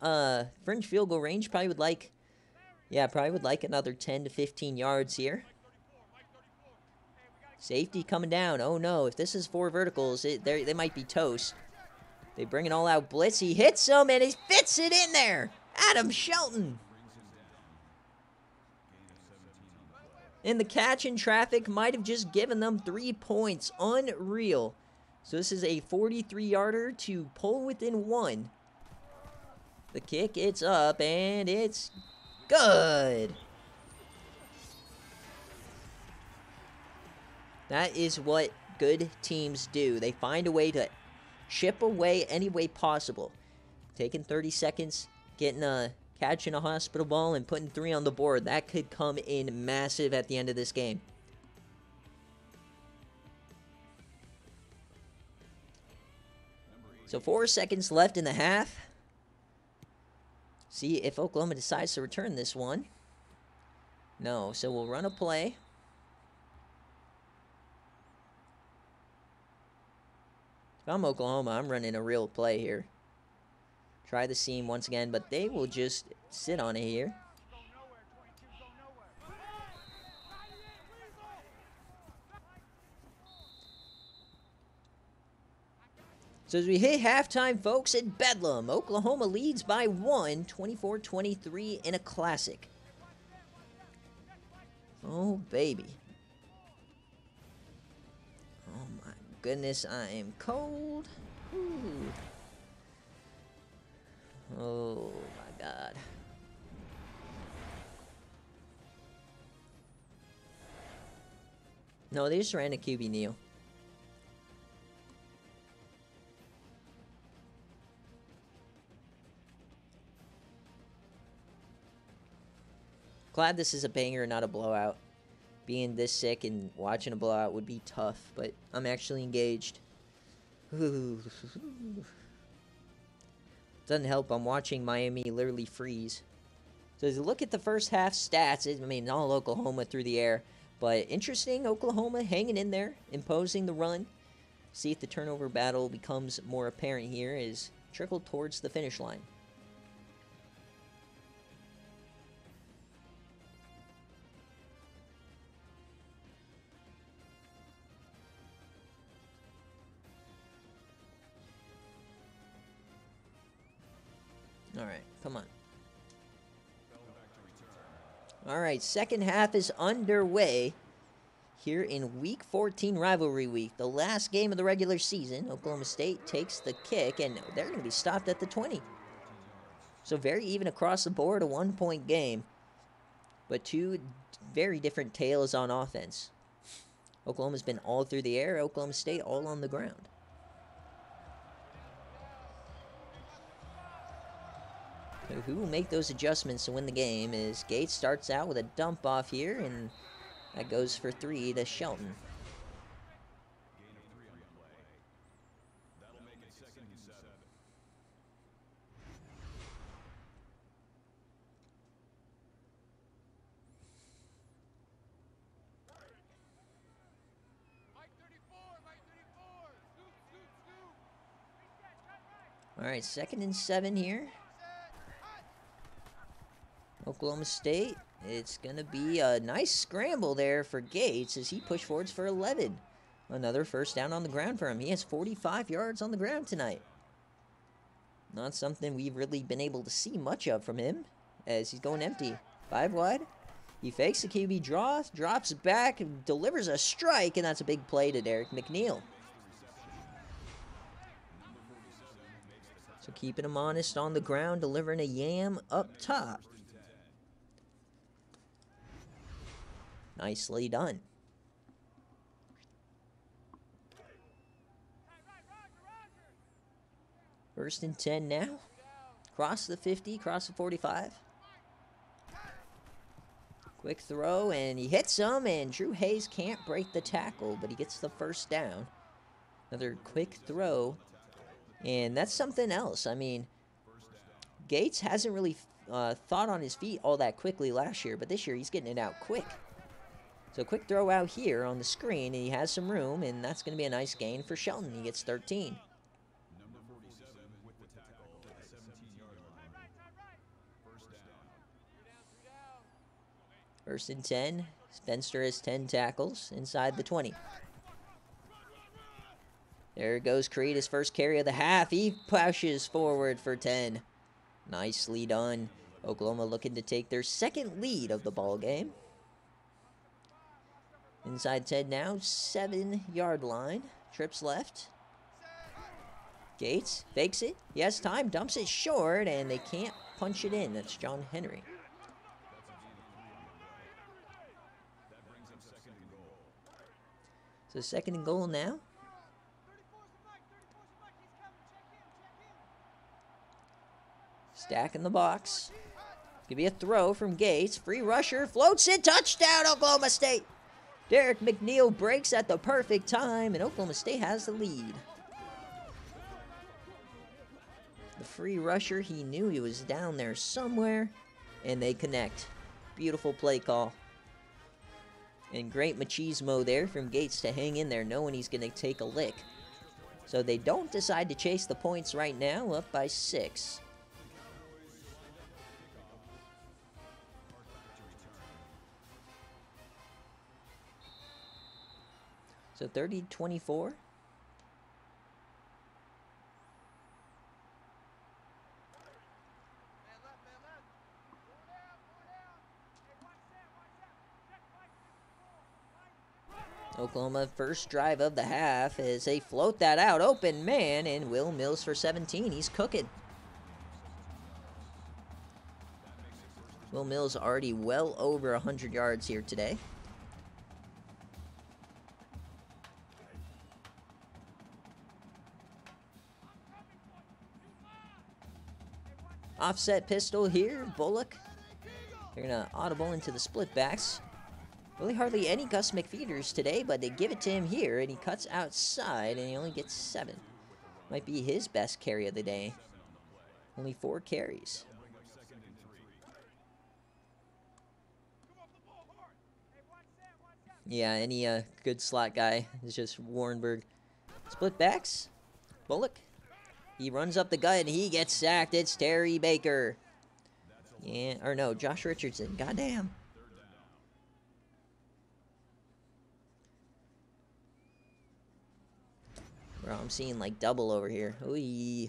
field goal range. Probably would like another 10 to 15 yards here. Safety coming down. Oh no, if this is 4 verticals, they might be toast. They bring an all-out blitz. He hits him, and he fits it in there. Adam Shelton. And the catch in traffic might have just given them 3 points. Unreal. So this is a 43-yarder to pull within 1. The kick, it's up, and it's good. That is what good teams do. They find a way to chip away any way possible. Taking 30 seconds, catching a hospital ball and putting 3 on the board. That could come in massive at the end of this game. So 4 seconds left in the half. See if Oklahoma decides to return this one. No, so we'll run a play. If I'm Oklahoma, I'm running a real play here. Try the seam once again, but they will just sit on it here. So as we hit halftime, folks, at Bedlam, Oklahoma leads by 1, 24-23 in a classic. Oh, baby. Oh, my goodness, I am cold. Ooh. Oh. No, they just ran a QB kneel. Glad this is a banger, not a blowout. Being this sick and watching a blowout would be tough, but I'm actually engaged. Ooh. Doesn't help, I'm watching Miami literally freeze. So as you look at the first half stats, I mean, all Oklahoma through the air. But interesting, Oklahoma hanging in there, imposing the run. See if the turnover battle becomes more apparent here as trickled towards the finish line. All right, come on. All right, second half is underway here in Week 14 Rivalry Week. The last game of the regular season, Oklahoma State takes the kick, and they're going to be stopped at the 20. So very even across the board, a one-point game. But two very different tales on offense. Oklahoma's been all through the air, Oklahoma State all on the ground. So who will make those adjustments to win the game is Gates starts out with a dump off here, and that goes for 3 to Shelton. All right, 2nd and 7 here. Oklahoma State, it's going to be a nice scramble there for Gates as he pushed forwards for 11. Another first down on the ground for him. He has 45 yards on the ground tonight. Not something we've really been able to see much of from him as he's going empty. 5 wide. He fakes the QB draw, drops back, delivers a strike, and that's a big play to Derek McNeil. So keeping him honest on the ground, delivering a yam up top. Nicely done. First and 10 now. Cross the 50, cross the 45. Quick throw, and he hits him, and Drew Hayes can't break the tackle, but he gets the first down. Another quick throw, and that's something else. I mean, Gates hasn't really thought on his feet all that quickly last year, but this year he's getting it out quick. So quick throw out here on the screen, and he has some room, and that's going to be a nice gain for Shelton. He gets 13. First and 10. Spencer has 10 tackles inside the 20. There goes Creed, his first carry of the half. He pushes forward for 10. Nicely done. Oklahoma looking to take their second lead of the ball game. Inside 10 now, 7-yard line. Trips left. Gates fakes it. He has time, dumps it short, and they can't punch it in. That's John Henry. So 2nd and goal now. Stack in the box. Could be a throw from Gates. Free rusher, floats it, touchdown Oklahoma State. Derek McNeil breaks at the perfect time, and Oklahoma State has the lead. The free rusher, he knew he was down there somewhere, and they connect. Beautiful play call. And great machismo there from Gates to hang in there knowing he's going to take a lick. So they don't decide to chase the points right now, up by 6. So 30-24. Oklahoma first drive of the half as they float that out. Open man, and Will Mills for 17. He's cooking. Will Mills already well over 100 yards here today. Offset pistol here, Bullock. They're going to audible into the split backs. Really hardly any Gus McFeeders today, but they give it to him here, and he cuts outside, and he only gets 7. Might be his best carry of the day. Only 4 carries. Yeah, any good slot guy is just Warrenberg. Split backs. Bullock. He runs up the gut, and he gets sacked. It's Terry Baker. Yeah, or no, Josh Richardson. Goddamn. Bro, I'm seeing like double over here. Ooh.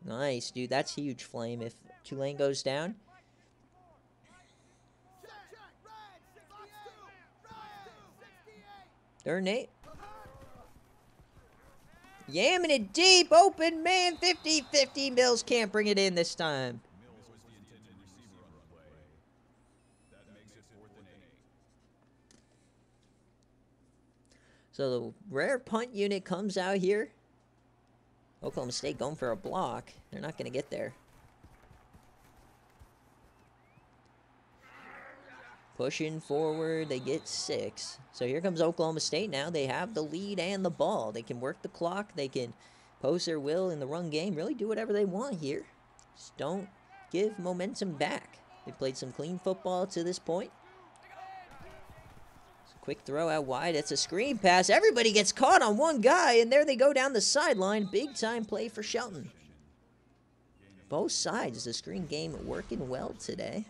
Nice, dude. That's huge, Flame. If Tulane goes down. Third and 8. Yamming it deep. Open man. 50-50. Mills can't bring it in this time. So the rare punt unit comes out here. Oklahoma State going for a block. They're not going to get there. Pushing forward, they get 6. So here comes Oklahoma State now. They have the lead and the ball. They can work the clock. They can post their will in the run game. Really do whatever they want here. Just don't give momentum back. They played some clean football to this point. Quick throw out wide. It's a screen pass. Everybody gets caught on one guy, and there they go down the sideline. Big time play for Shelton. Both sides, the screen game working well today.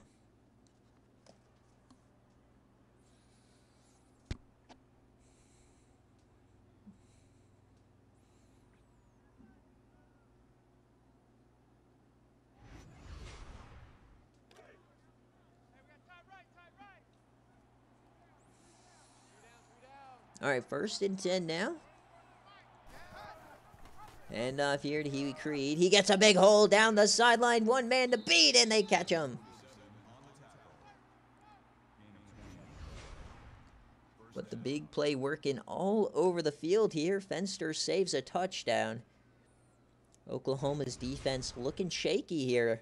All right, 1st and 10 now. And off here to Huey Creed. He gets a big hole down the sideline. 1 man to beat, and they catch him. But the big play working all over the field here. Fenster saves a touchdown. Oklahoma's defense looking shaky here.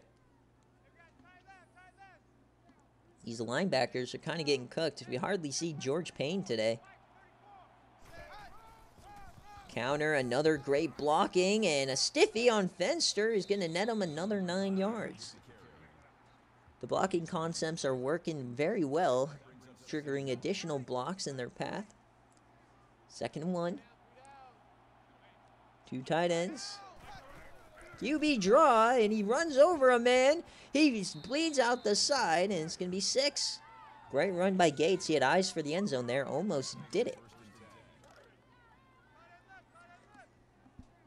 These linebackers are kind of getting cooked. We hardly see George Payne today. Counter, another great blocking, and a stiffy on Fenster is going to net him another 9 yards. The blocking concepts are working very well, triggering additional blocks in their path. 2nd and 1. 2 tight ends. QB draw, and he runs over a man. He bleeds out the side, and it's going to be 6. Great run by Gates. He had eyes for the end zone there. Almost did it.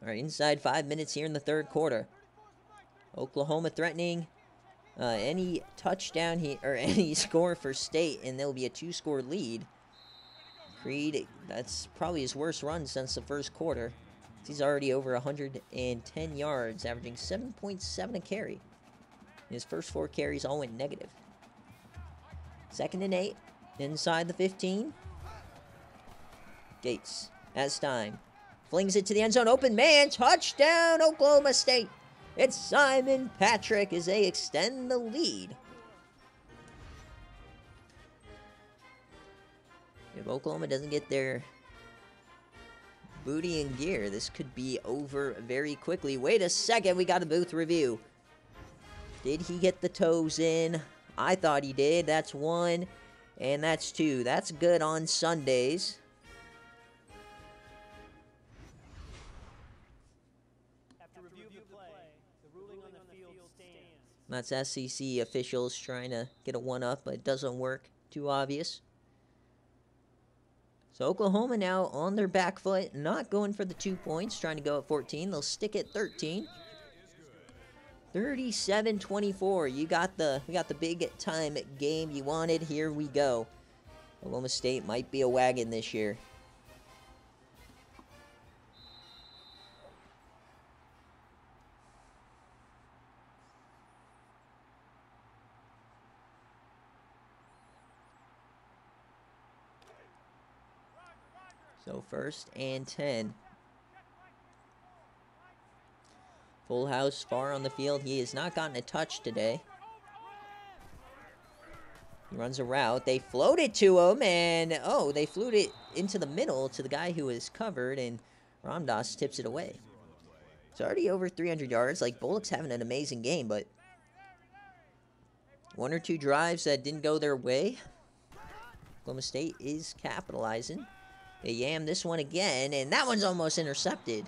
All right, inside 5 minutes here in the 3rd quarter. Oklahoma threatening any touchdown here, or any score for State, and there'll be a 2-score lead. Creed, that's probably his worst run since the 1st quarter. He's already over 110 yards, averaging 7.7 a carry. His first 4 carries all went negative. 2nd and 8, inside the 15. Gates has time. Flings it to the end zone. Open man. Touchdown, Oklahoma State. It's Simon Patrick as they extend the lead. If Oklahoma doesn't get their booty in gear, this could be over very quickly. Wait a second. We got a booth review. Did he get the toes in? I thought he did. That's 1. And that's 2. That's good on Sundays. That's SEC officials trying to get a 1-up, but it doesn't work. Too obvious. So Oklahoma now on their back foot, not going for the 2 points, trying to go at 14. They'll stick at 13. 37-24. We got the big time game you wanted. Here we go. Oklahoma State might be a wagon this year. So 1st and 10. Full house far on the field. He has not gotten a touch today. He runs a route. They float it to him, and oh, they flew it into the middle to the guy who is covered, and Ramdas tips it away. It's already over 300 yards. Like, Bullock's having an amazing game, but one or two drives that didn't go their way. Oklahoma State is capitalizing. They yam this one again, and that one's almost intercepted.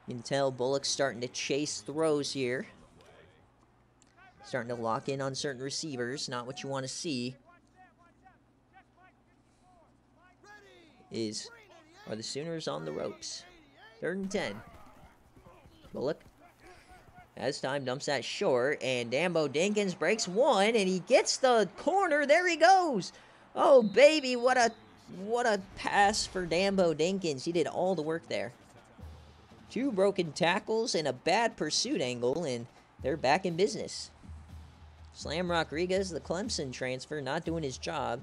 You can tell Bullock's starting to chase throws here. Starting to lock in on certain receivers. Not what you want to see. Are the Sooners on the ropes? 3rd and 10. Bullock has time, dumps that short, and Dambo Dinkins breaks one, and he gets the corner. There he goes. Oh, baby, what a pass for Dambo Dinkins. He did all the work there. 2 broken tackles and a bad pursuit angle, and they're back in business. Slam Rodriguez, the Clemson transfer, not doing his job.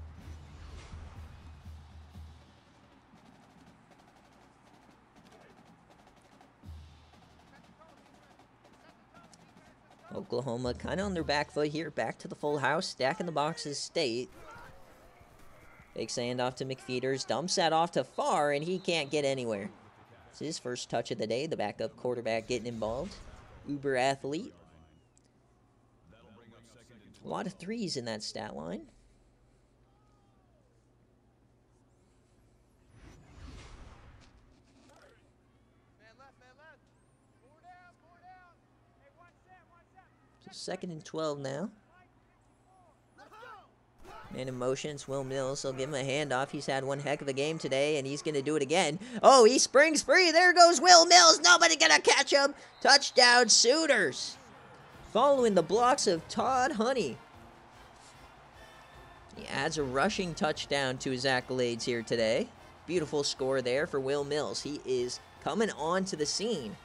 Oklahoma kind of on their back foot here. Back to the full house. Stacking the boxes. State. Big handoff to McFeeters. Dumps that off to Farr, and he can't get anywhere. It's his first touch of the day. The backup quarterback getting involved. Uber athlete. A lot of threes in that stat line. So 2nd and 12 now. Man in motion, it's Will Mills. He'll give him a handoff. He's had one heck of a game today, and he's going to do it again. Oh, he springs free. There goes Will Mills. Nobody going to catch him. Touchdown, Sooners. Following the blocks of Todd Honey. He adds a rushing touchdown to his accolades here today. Beautiful score there for Will Mills. He is coming on to the scene.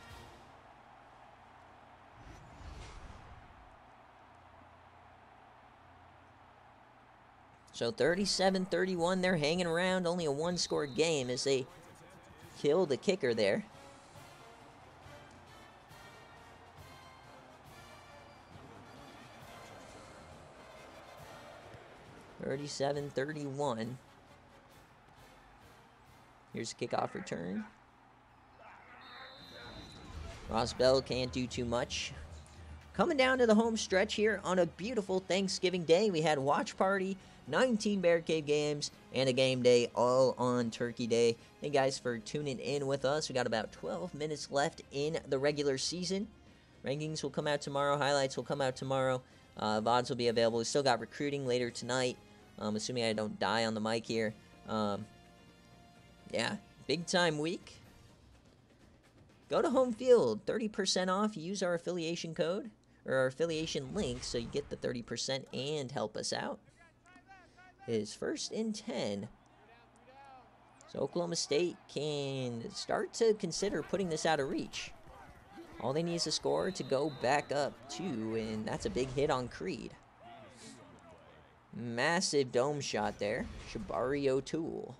So 37-31, they're hanging around. Only a 1-score game as they kill the kicker there. (37-31). Here's a kickoff return. Ross Bell can't do too much. Coming down to the home stretch here on a beautiful Thanksgiving day. We had watch party, 19 BearCave games, and a game day all on Turkey Day. Thank you guys for tuning in with us. We got about 12 minutes left in the regular season. Rankings will come out tomorrow. Highlights will come out tomorrow. VODs will be available. We still got recruiting later tonight. Assuming I don't die on the mic here. Yeah, big time week. Go to Home Field, 30% off. Use our affiliation code or our affiliation link so you get the 30% and help us out. It is 1st and 10. So Oklahoma State can start to consider putting this out of reach. All they need is a score to go back up 2, and that's a big hit on Creed. Massive dome shot there. Shabari O'Toole.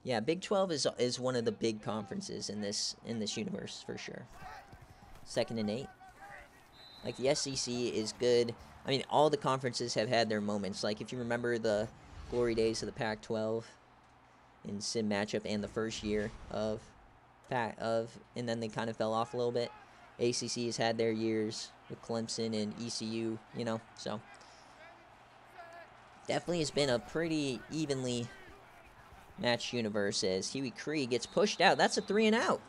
Yeah, Big 12 is one of the big conferences in this universe for sure. 2nd and 8. Like, the SEC is good. I mean, all the conferences have had their moments. Like, if you remember the glory days of the Pac-12 in sim matchup and the first year of and then they kind of fell off a little bit. ACC has had their years with Clemson and ECU, you know, so definitely has been a pretty evenly matched universe as Huey Cree gets pushed out. That's a 3 and out.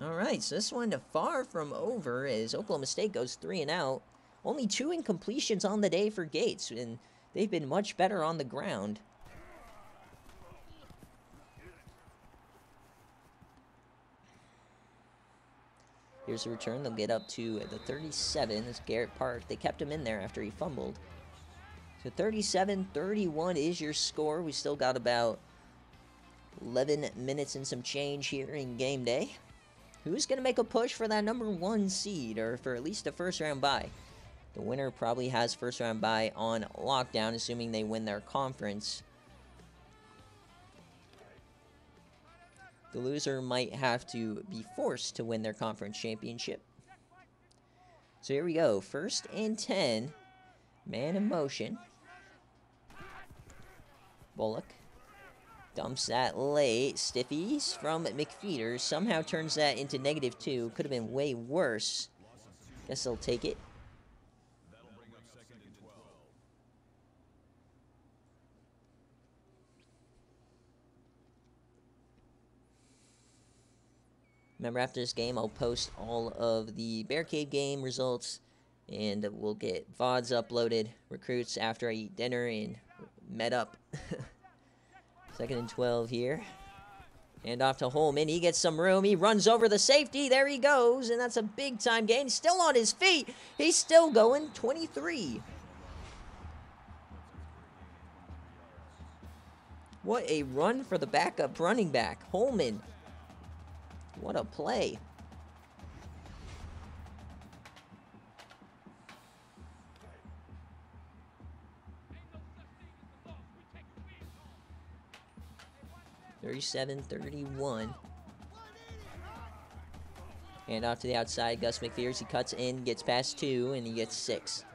All right, so this one far from over as Oklahoma State goes 3 and out. Only 2 incompletions on the day for Gates, and they've been much better on the ground. Here's the return. They'll get up to the 37. It's Garrett Park. They kept him in there after he fumbled. So 37-31 is your score. We still got about 11 minutes and some change here in game day. Who's going to make a push for that number 1 seed or for at least a first round bye? The winner probably has first round bye on lockdown, assuming they win their conference. The loser might have to be forced to win their conference championship. So here we go. 1st and 10. Man in motion. Bullock dumps that late. Stiffies from McFeeters. Somehow turns that into -2. Could have been way worse. Guess they'll take it. Remember, after this game, I'll post all of the BearCave game results, and we'll get VODs uploaded, recruits after I eat dinner, and met up. 2nd and 12 here. And off to Holman. He gets some room. He runs over the safety. There he goes, and that's a big-time gain. Still on his feet. He's still going. 23. What a run for the backup running back. Holman. What a play. (37-31). And off to the outside, Gus McPhears. He cuts in, gets past 2, and he gets 6.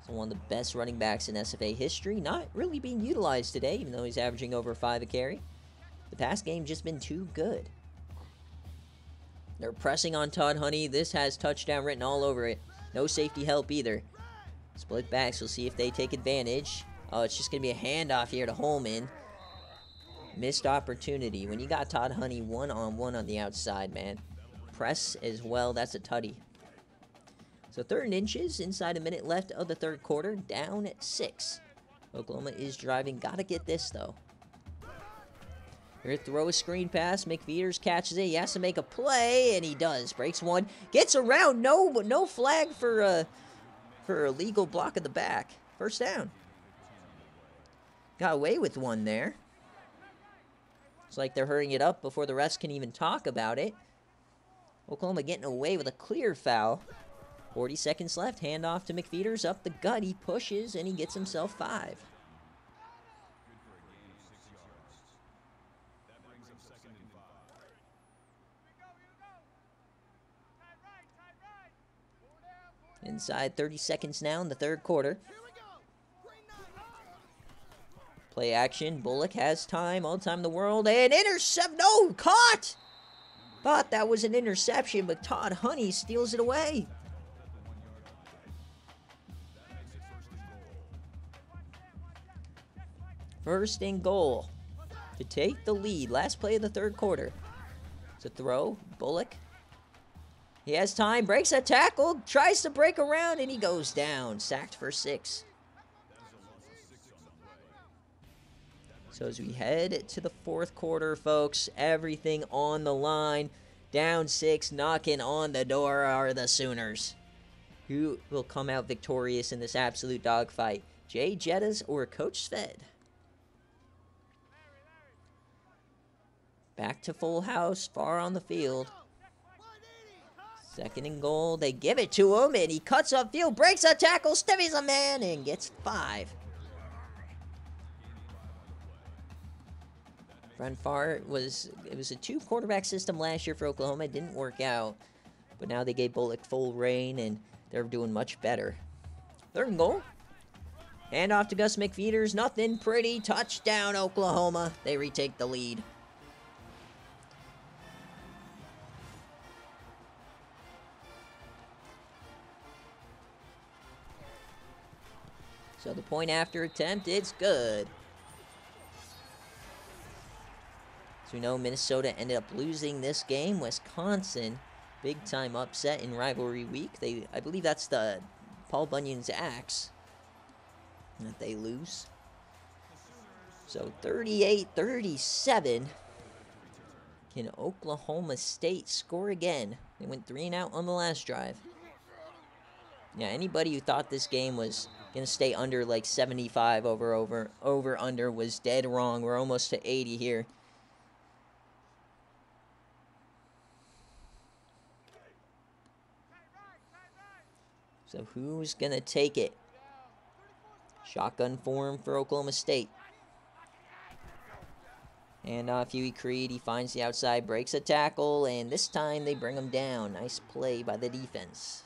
So one of the best running backs in SFA history. Not really being utilized today, even though he's averaging over 5 a carry. The pass game just been too good. They're pressing on Todd Honey. This has touchdown written all over it. No safety help either. Split backs. We'll see if they take advantage. Oh, it's just going to be a handoff here to Holman. Missed opportunity. When you got Todd Honey one-on-one on the outside, man. Press as well. That's a tutty. So 3rd and inches. Inside a minute left of the 3rd quarter. Down at 6. Oklahoma is driving. Got to get this, though. Here, throw a screen pass. McFeeters catches it. He has to make a play, and he does. Breaks one. Gets around. No flag for illegal block at the back. 1st down. Got away with one there. It's like they're hurrying it up before the refs can even talk about it. Oklahoma getting away with a clear foul. 40 seconds left. Handoff to McFeeters. Up the gut. He pushes, and he gets himself 5. Inside 30 seconds now in the 3rd quarter. Play action. Bullock has time. All time in the world. And intercept. No, caught. Thought that was an interception, but Todd Honey steals it away. First and goal to take the lead. Last play of the 3rd quarter. It's a throw. Bullock. He has time. Breaks a tackle. Tries to break around, and he goes down. Sacked for 6. So as we head to the 4th quarter, folks, everything on the line. Down 6, knocking on the door are the Sooners. Who will come out victorious in this absolute dogfight? Jay Jettas or Coach Sved? Back to full house, far on the field. 2nd and goal. They give it to him, and he cuts upfield, breaks a tackle, stiffies a man, and gets 5. Brent Farr it was a 2-quarterback system last year for Oklahoma. It didn't work out. But now they gave Bullock full reign, and they're doing much better. 3rd and goal. Hand off to Gus McFeeters. Nothing pretty. Touchdown, Oklahoma. They retake the lead. So the point after attempt, it's good. So we know Minnesota ended up losing this game. Wisconsin, big time upset in rivalry week. I believe that's the Paul Bunyan's axe that they lose. So 38-37. Can Oklahoma State score again? They went 3 and out on the last drive. Yeah, anybody who thought this game was going to stay under like 75 over under was dead wrong. We're almost to 80 here. So who's going to take it? Shotgun form for Oklahoma State. And off Huey Creed, he finds the outside, breaks a tackle, and this time they bring him down. Nice play by the defense.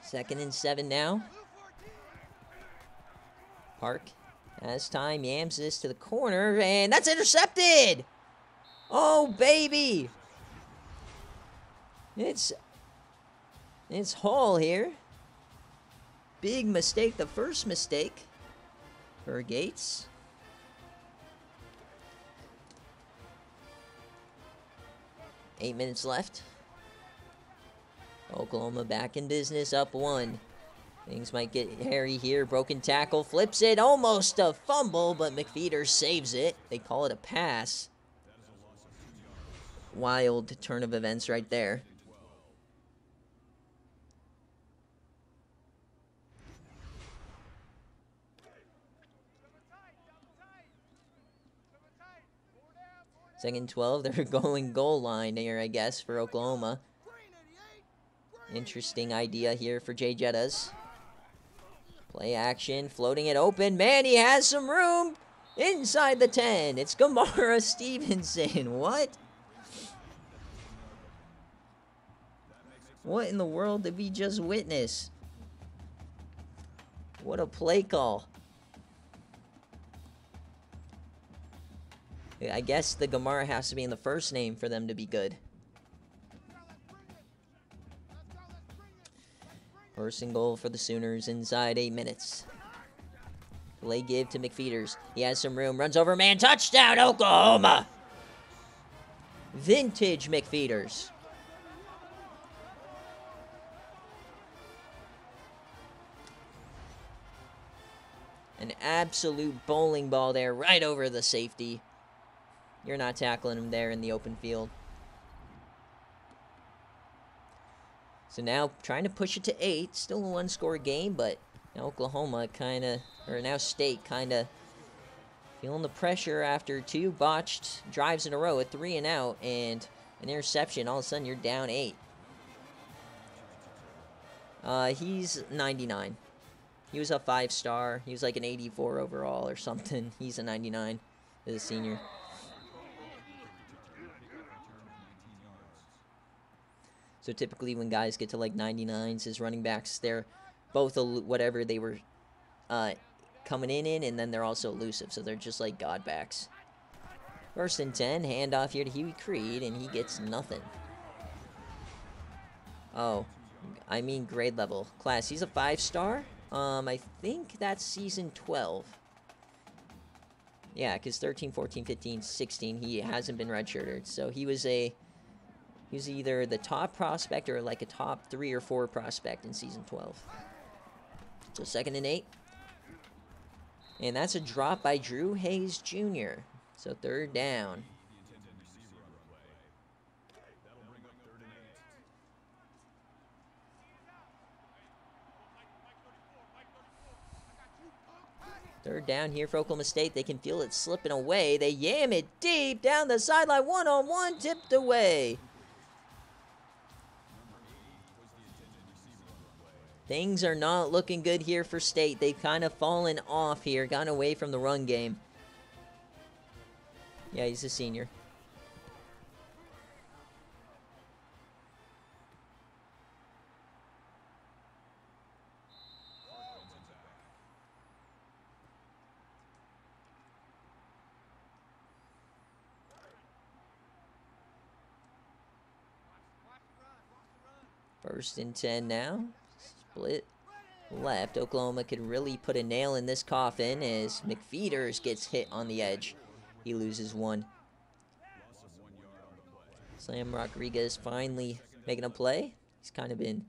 Second and 7 now. Park has time, yams this to the corner, and that's intercepted! Oh, baby! It's Hall here. Big mistake, the first mistake for Gates. Eight minutes left. Oklahoma back in business, up 1. Things might get hairy here. Broken tackle, flips it, almost a fumble, but McFeeder saves it. They call it a pass. Wild turn of events right there. Second 12, they're going goal line here, I guess, for Oklahoma. Interesting idea here for Jay Jettas. Play action, floating it open. Man, he has some room inside the 10. It's Gamara Stevenson. What? What in the world did we just witness? What a play call. I guess the Gamara has to be in the first name for them to be good. First and goal for the Sooners inside 8 minutes. Play give to McFeeders. He has some room. Runs over man. Touchdown, Oklahoma! Vintage McFeeders. An absolute bowling ball there right over the safety. You're not tackling him there in the open field. So now trying to push it to 8. Still a one-score game, but now Oklahoma now State kind of feeling the pressure after 2 botched drives in a row, a 3 and out, and an interception. All of a sudden, you're down 8. He's 99. He was a 5-star. He was like an 84 overall or something. He's a 99 as a senior. So typically when guys get to like 99s as running backs, they're both whatever they were coming in, and then they're also elusive. So they're just like god backs. First and 10, handoff here to Huey Creed, and he gets nothing. Oh, I mean grade level. Class, he's a 5-star. I think that's season 12. Yeah, because 13, 14, 15, 16, he hasn't been redshirted. So he was either the top prospect or like a top 3 or 4 prospect in season 12. So second and 8. And that's a drop by Drew Hayes Jr. So third down. Third down here for Oklahoma State. They can feel it slipping away. They yam it deep down the sideline. One-on-one, tipped away. Things are not looking good here for State. They've kind of fallen off here, gone away from the run game. Yeah, he's a senior. First and 10 now. Split left. Oklahoma could really put a nail in this coffin as McFeeders gets hit on the edge. He loses 1. Sam Rodriguez finally making a play. He's kind of been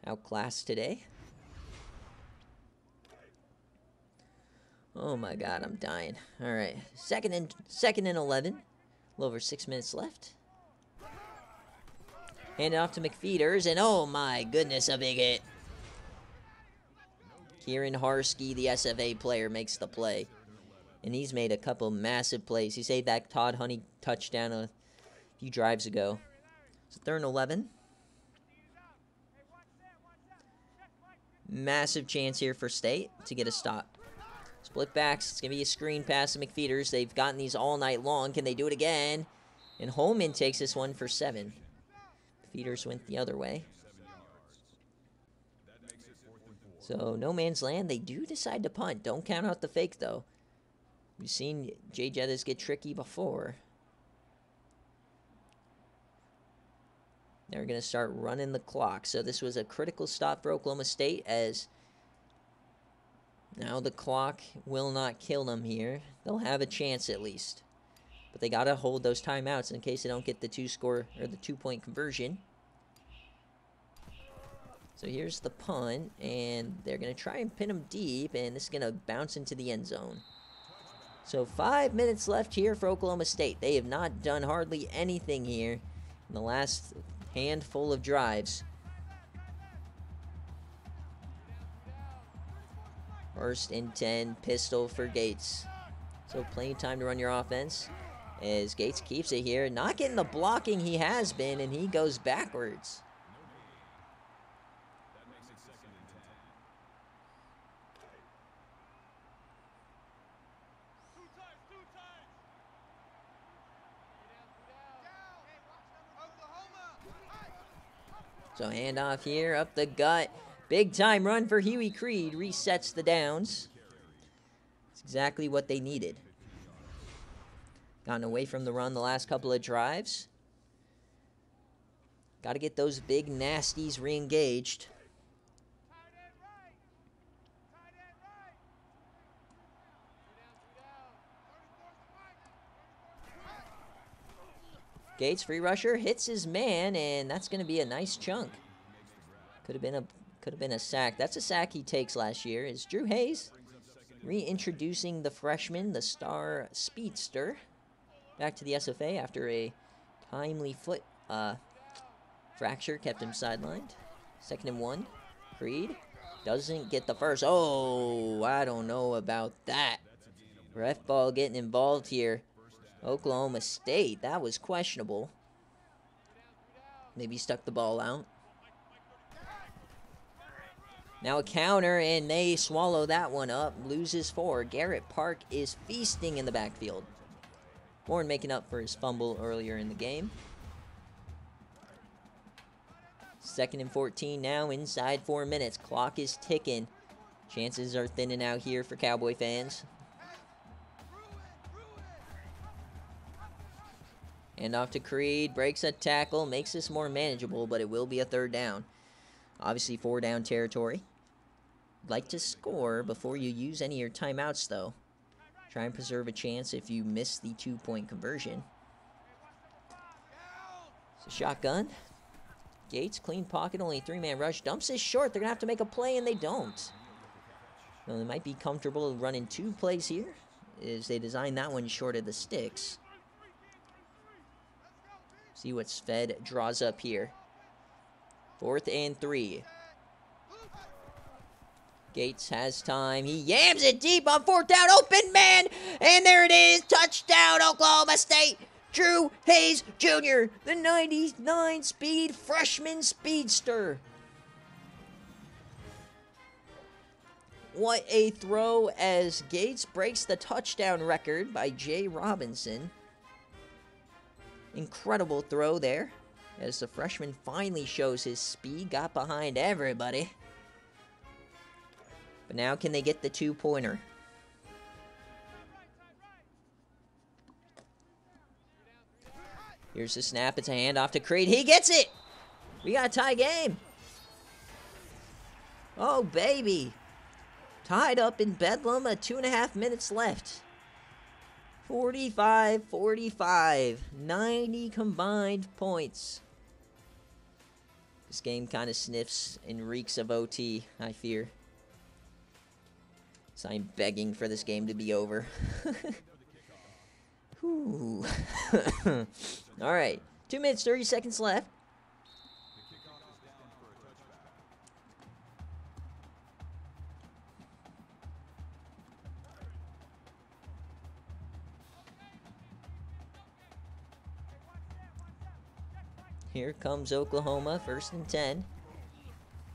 outclassed today. Oh my God, I'm dying. All right, second and 11. A little over 6 minutes left. Hand it off to McFeeders, and oh my goodness, a big hit. Kieran Harsky, the SFA player, makes the play. And he's made a couple massive plays. He saved that Todd Honey touchdown a few drives ago. So 3rd and 11. Massive chance here for State to get a stop. Split backs. It's going to be a screen pass to McFeeters. They've gotten these all night long. Can they do it again? And Holman takes this one for 7. McFeeters went the other way. So, no man's land. They do decide to punt. Don't count out the fake, though. We've seen Jay Jettas get tricky before. They're going to start running the clock. So this was a critical stop for Oklahoma State, as now the clock will not kill them here. They'll have a chance at least. But they got to hold those timeouts in case they don't get the 2-point conversion. So here's the punt, and they're going to try and pin them deep, and this is going to bounce into the end zone. So 5 minutes left here for Oklahoma State. They have not done hardly anything here in the last handful of drives. 1st and 10, pistol for Gates. So plenty of time to run your offense as Gates keeps it here. Not getting the blocking he has been, and he goes backwards. So handoff here, up the gut. Big time run for Huey Creed. Resets the downs. It's exactly what they needed. Gotten away from the run the last couple of drives. Got to get those big nasties re-engaged. Gates, free rusher, hits his man, and that's going to be a nice chunk. Could have been a sack. That's a sack he takes last year. Is Drew Hayes reintroducing the freshman, the star speedster, back to the SFA after a timely foot fracture kept him sidelined. 2nd and 1. Creed doesn't get the first. Oh, I don't know about that. Ref ball getting involved here. Oklahoma State, that was questionable. Maybe stuck the ball out. Now a counter, and they swallow that one up. Loses 4. Garrett Park is feasting in the backfield. Warren making up for his fumble earlier in the game. 2nd and 14 now, inside 4 minutes. Clock is ticking. Chances are thinning out here for Cowboy fans. And off to Creed, breaks a tackle, makes this more manageable, but it will be a 3rd down. Obviously 4 down territory. Like to score before you use any of your timeouts, though. Try and preserve a chance if you miss the 2-point conversion. So shotgun. Gates, clean pocket, only a 3-man rush. Dumps is short. They're going to have to make a play, and they don't. Well, they might be comfortable running 2 plays here, as they design that one short of the sticks. See what Sved draws up here. 4th and 3. Gates has time. He yams it deep on 4th down. Open man. And there it is. Touchdown, Oklahoma State. Drew Hayes Jr., the 99 speed freshman speedster. What a throw, as Gates breaks the touchdown record by Jay Robinson. Incredible throw there, as the freshman finally shows his speed, got behind everybody. But now can they get the 2-pointer? Here's the snap, it's a handoff to Creed, he gets it! We got a tie game. Oh baby, tied up in Bedlam, 2.5 minutes left. 45-45, 90 combined points. This game kind of sniffs and reeks of OT, I fear. So I'm begging for this game to be over. Whew. All right, 2 minutes, 30 seconds left. Here comes Oklahoma, 1st and 10.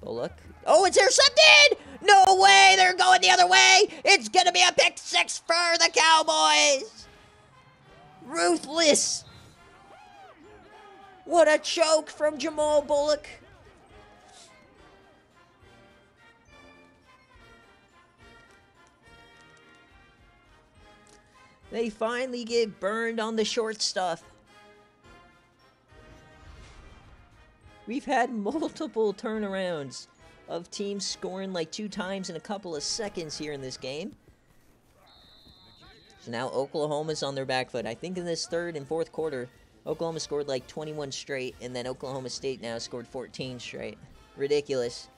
Bullock. Oh, it's intercepted! No way! They're going the other way! It's going to be a pick six for the Cowboys! Ruthless! What a choke from Jamal Bullock. They finally get burned on the short stuff. We've had multiple turnarounds of teams scoring like 2 times in a couple of seconds here in this game. So now Oklahoma's on their back foot. I think in this 3rd and 4th quarter, Oklahoma scored like 21 straight, and then Oklahoma State now scored 14 straight. Ridiculous.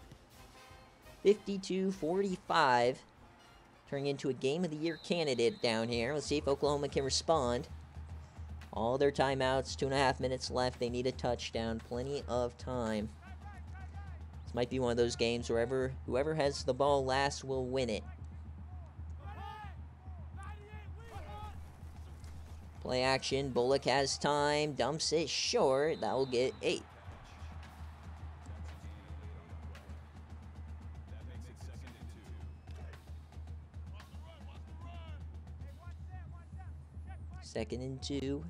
52-45. Turning into a Game of the Year candidate down here. Let's see if Oklahoma can respond. All their timeouts, 2.5 minutes left. They need a touchdown. Plenty of time. This might be one of those games where whoever has the ball last will win it. Play action. Bullock has time. Dumps it short. That will get 8. Second and 2.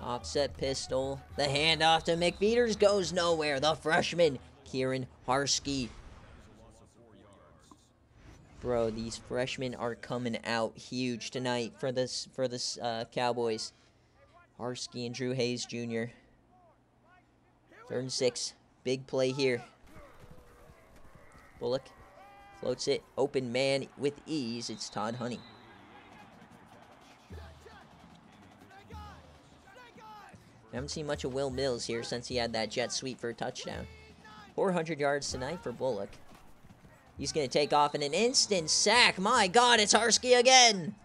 Offset pistol. The handoff to McFeeters goes nowhere. The freshman, Kieran Harsky. Bro, these freshmen are coming out huge tonight for this Cowboys. Harsky and Drew Hayes Jr. 3rd and 6. Big play here. Bullock floats it. Open man with ease. It's Todd Honey. I haven't seen much of Will Mills here since he had that jet sweep for a touchdown. 400 yards tonight for Bullock. He's going to take off in an instant sack. My God, it's Harsky again.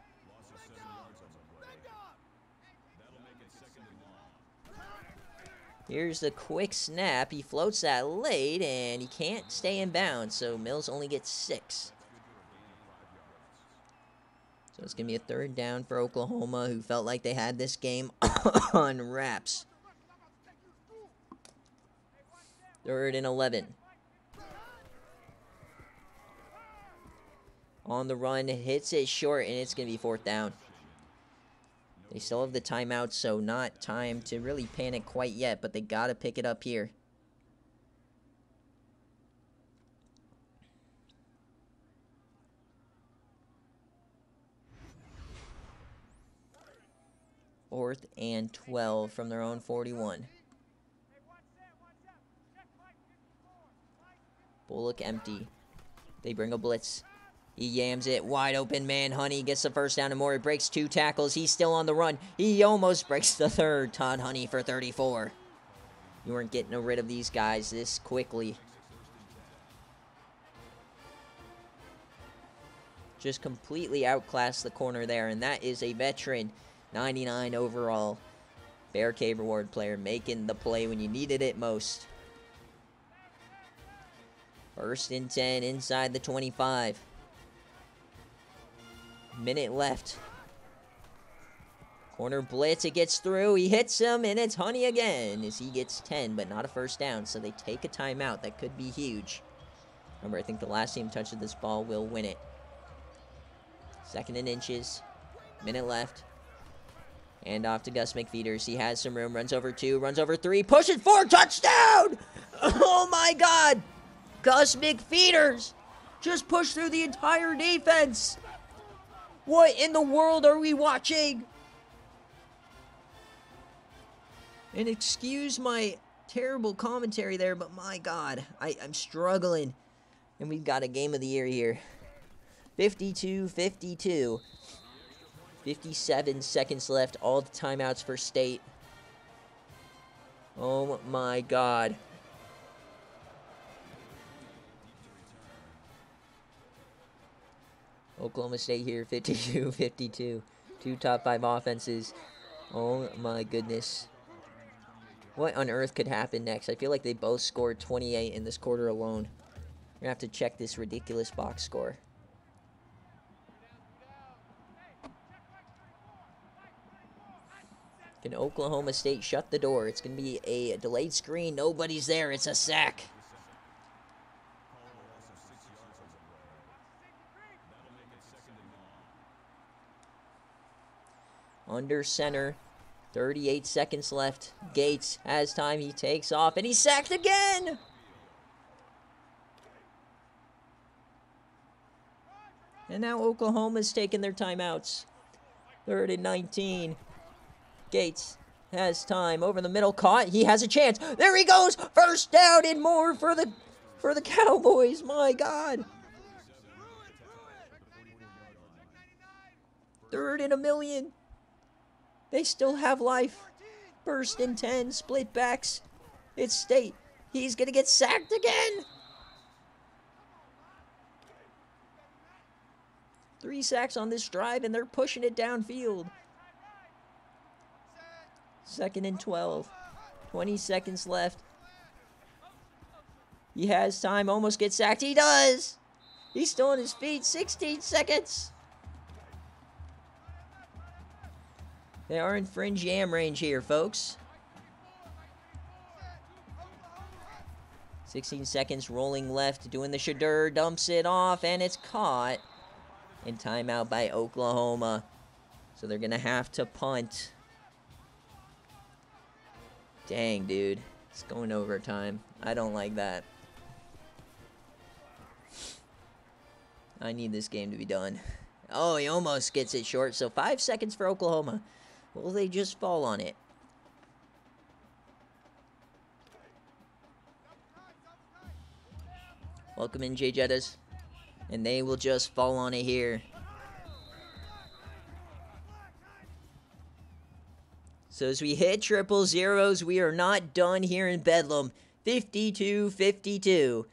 Here's the quick snap. He floats that late, and he can't stay in bounds, so Mills only gets 6. So it's going to be a 3rd down for Oklahoma, who felt like they had this game on wraps. 3rd and 11. On the run, hits it short, and it's going to be 4th down. They still have the timeout, so not time to really panic quite yet, but they got to pick it up here. Fourth and 12 from their own 41. Bullock empty. They bring a blitz. He yams it. Wide open man. Honey gets the 1st down and more. He breaks 2 tackles. He's still on the run. He almost breaks the 3rd. Todd Honey for 34. You weren't getting rid of these guys this quickly. Just completely outclassed the corner there, and that is a veteran. 99 overall. BearCave reward player making the play when you needed it most. 1st and 10 inside the 25. Minute left. Corner blitz, it gets through. He hits him, and it's Honey again as he gets 10, but not a 1st down, so they take a timeout. That could be huge. Remember, I think the last team touches this ball will win it. 2nd and inches. Minute left. And off to Gus McFeeters. He has some room. Runs over 2. Runs over 3. Pushes 4. Touchdown! Oh, my God. Gus McFeeters just pushed through the entire defense. What in the world are we watching? And excuse my terrible commentary there, but my God. I'm struggling. And we've got a Game of the Year here. 52-52. 57 seconds left. All the timeouts for State. Oh my God. Oklahoma State here, 52-52. 2 top 5 offenses. Oh my goodness. What on earth could happen next? I feel like they both scored 28 in this quarter alone. We're going to have to check this ridiculous box score. Can Oklahoma State shut the door? It's going to be a delayed screen. Nobody's there. It's a sack. Under center. 38 seconds left. Gates has time. He takes off, and he's sacked again! And now Oklahoma's taking their timeouts. 3rd and 19. Gates has time. Over the middle, caught. He has a chance. There he goes! First down and more for the Cowboys. My God. 3rd and 1,000,000. They still have life. 1st and 10. Split backs. It's State. He's going to get sacked again. 3 sacks on this drive, and they're pushing it downfield. 2nd and 12. 20 seconds left. He has time. Almost gets sacked. He does. He's still on his feet. 16 seconds. They are in fringe yam range here, folks. 16 seconds rolling left. Doing the Shadur. Dumps it off, and it's caught. And timeout by Oklahoma. So they're going to have to punt. Dang, dude. It's going overtime. I don't like that. I need this game to be done. Oh, he almost gets it short. So 5 seconds for Oklahoma. Will they just fall on it? Welcome in, Jay Jettas. And they will just fall on it here. So as we hit triple zeros, we are not done here in Bedlam. 52-52.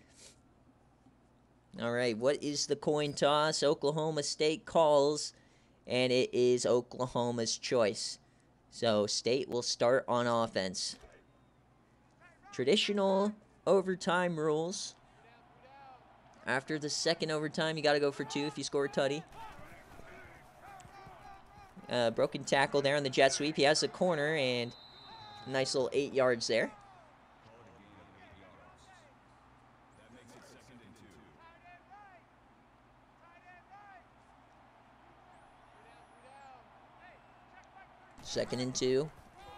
All right, what is the coin toss? Oklahoma State calls, and it is Oklahoma's choice. So State will start on offense. Traditional overtime rules. After the second overtime, you got to go for 2 if you score a tutty. Broken tackle there on the jet sweep. He has the corner, and nice little 8 yards there. Second and 2.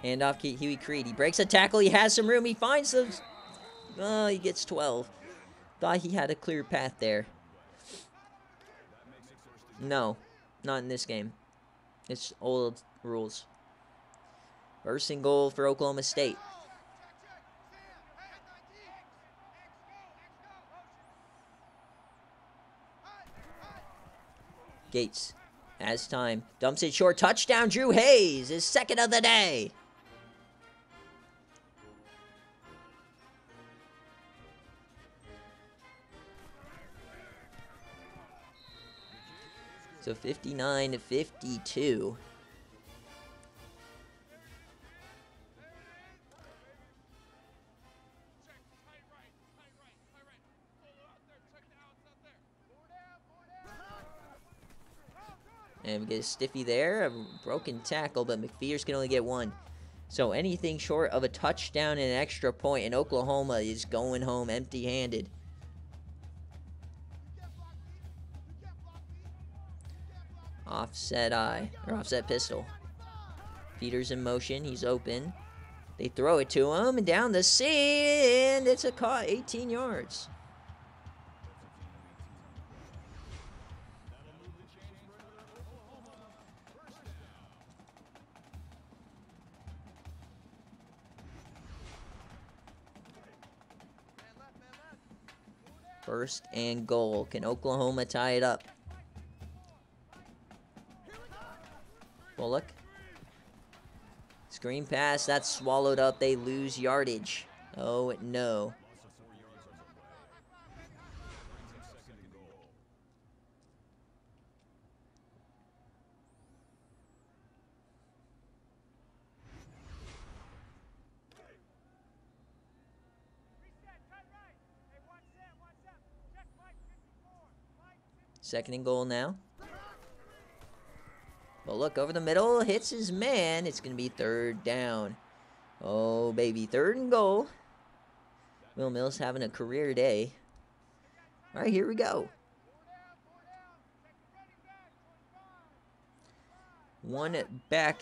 Handoff, Huey Creed. He breaks a tackle. He has some room. He finds them. Oh, he gets 12. Thought he had a clear path there. No, not in this game. It's old rules. 1st and goal for Oklahoma State. Gates has time. Dumps it short. Touchdown, Drew Hayes. His 2nd of the day. So 59-52. And we get a stiffy there, a broken tackle, but McPhears can only get 1. So anything short of a touchdown and an extra point, and Oklahoma is going home empty-handed. Offset offset pistol. Peters in motion. He's open. They throw it to him, and down the seam, and it's a caught. 18 yards. First and goal. Can Oklahoma tie it up? Bullock. Screen pass. That's swallowed up. They lose yardage. Oh, no. Second and goal now. But look, over the middle, hits his man. It's going to be 3rd down. Oh, baby, 3rd and goal. Will Mills having a career day. All right, here we go. One back.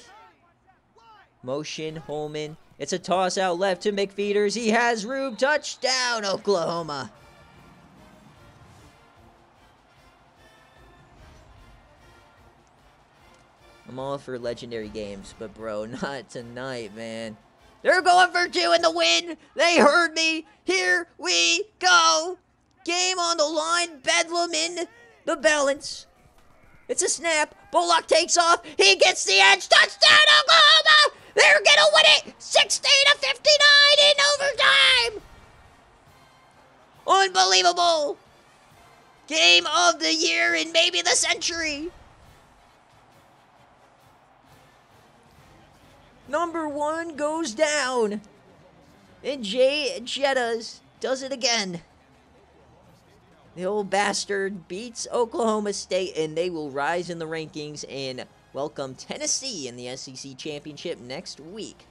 Motion, Holman. It's a toss out left to McFeeters. He has room. Touchdown, Oklahoma. I'm all for legendary games, but bro, not tonight, man. They're going for 2 in the win. They heard me. Here we go. Game on the line. Bedlam in the balance. It's a snap. Bullock takes off. He gets the edge. Touchdown, Oklahoma. They're going to win it. 60-59 in overtime. Unbelievable. Game of the year and maybe the century. Number 1 goes down. And Jay Jettas does it again. The old bastard beats Oklahoma State, and they will rise in the rankings and welcome Tennessee in the SEC Championship next week.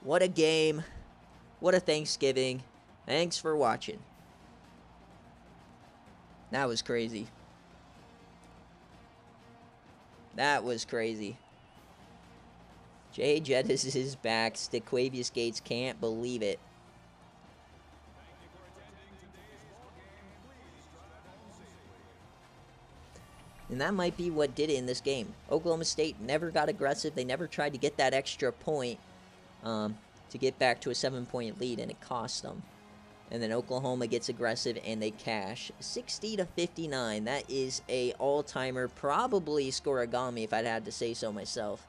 What a game. What a Thanksgiving. Thanks for watching. That was crazy. That was crazy. Jay Jettis is back. Stiquavius Gates can't believe it. And that might be what did it in this game. Oklahoma State never got aggressive. They never tried to get that extra point to get back to a 7-point lead, and it cost them. And then Oklahoma gets aggressive, and they cash. 60-59. That is a all-timer, probably scoregami if I'd had to say so myself.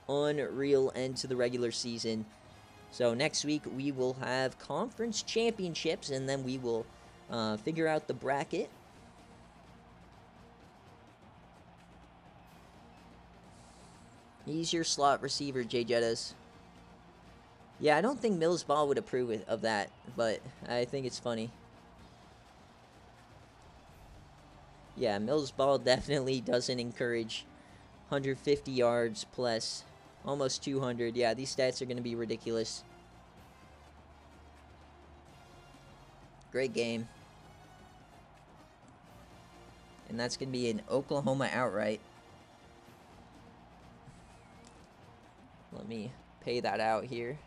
Unreal end to the regular season. So next week we will have conference championships, and then we will figure out the bracket. He's your slot receiver, Jay Jettas. Yeah, I don't think Mills Ball would approve of that, but I think it's funny. Yeah, Mills Ball definitely doesn't encourage 150 yards plus almost 200. Yeah, these stats are going to be ridiculous. Great game. And that's going to be an Oklahoma outright. Let me pay that out here.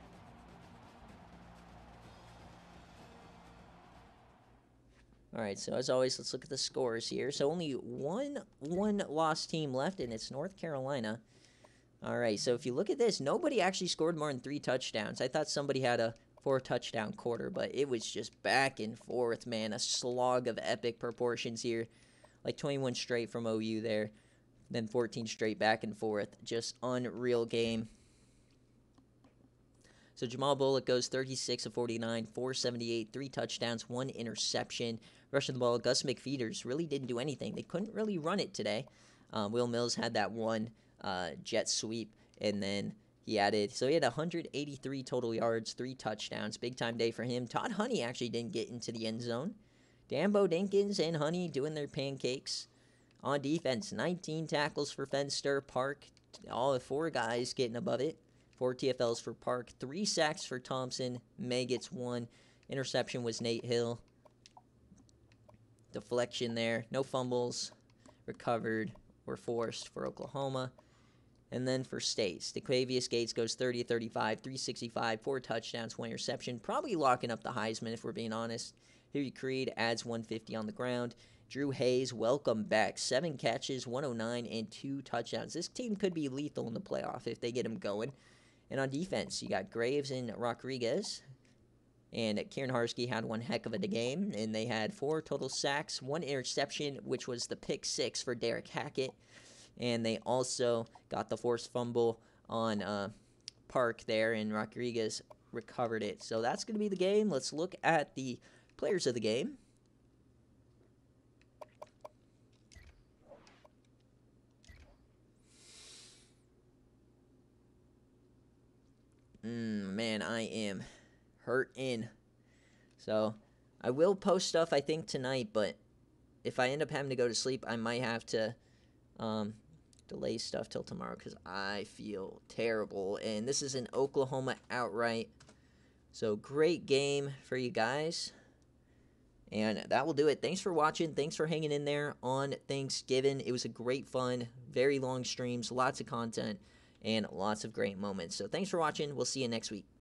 Alright, so as always, let's look at the scores here. So only one lost team left, and it's North Carolina. Alright, so if you look at this, nobody actually scored more than 3 touchdowns. I thought somebody had a 4-touchdown quarter, but it was just back and forth, man. A slog of epic proportions here. Like 21 straight from OU there, then 14 straight back and forth. Just unreal game. So Jamal Bullock goes 36 of 49, 478, 3 touchdowns, 1 interception. Rushing the ball, Gus McFeeters really didn't do anything. They couldn't really run it today. Will Mills had that one jet sweep, and then he added, so he had 183 total yards, 3 touchdowns. Big time day for him. Todd Honey actually didn't get into the end zone. Dambo Dinkins and Honey doing their pancakes. On defense, 19 tackles for Fenster. Park, all 4 guys getting above it. 4 TFLs for Park, 3 sacks for Thompson. May gets 1. Interception was Nate Hill. Deflection there. No fumbles recovered or forced for Oklahoma. And then for State, Stiquavius Gates goes 30-35, 365, 4 touchdowns, 1 interception. Probably locking up the Heisman if we're being honest. Huey Creed adds 150 on the ground. Drew Hayes, welcome back. 7 catches, 109, and 2 touchdowns. This team could be lethal in the playoff if they get him going. And on defense, you got Graves and Rodriguez. And Kieran Harsky had one heck of a game. And they had 4 total sacks, 1 interception, which was the pick 6 for Derek Hackett. And they also got the forced fumble on Park there, and Rodriguez recovered it. So that's going to be the game. Let's look at the players of the game. Man, I am hurting. So I will post stuff, I think, tonight, but if I end up having to go to sleep, I might have to delay stuff till tomorrow because I feel terrible. And this is an Oklahoma outright. So great game for you guys. And that will do it. Thanks for watching. Thanks for hanging in there on Thanksgiving. It was a great fun, very long streams, lots of content, and lots of great moments. So thanks for watching. We'll see you next week.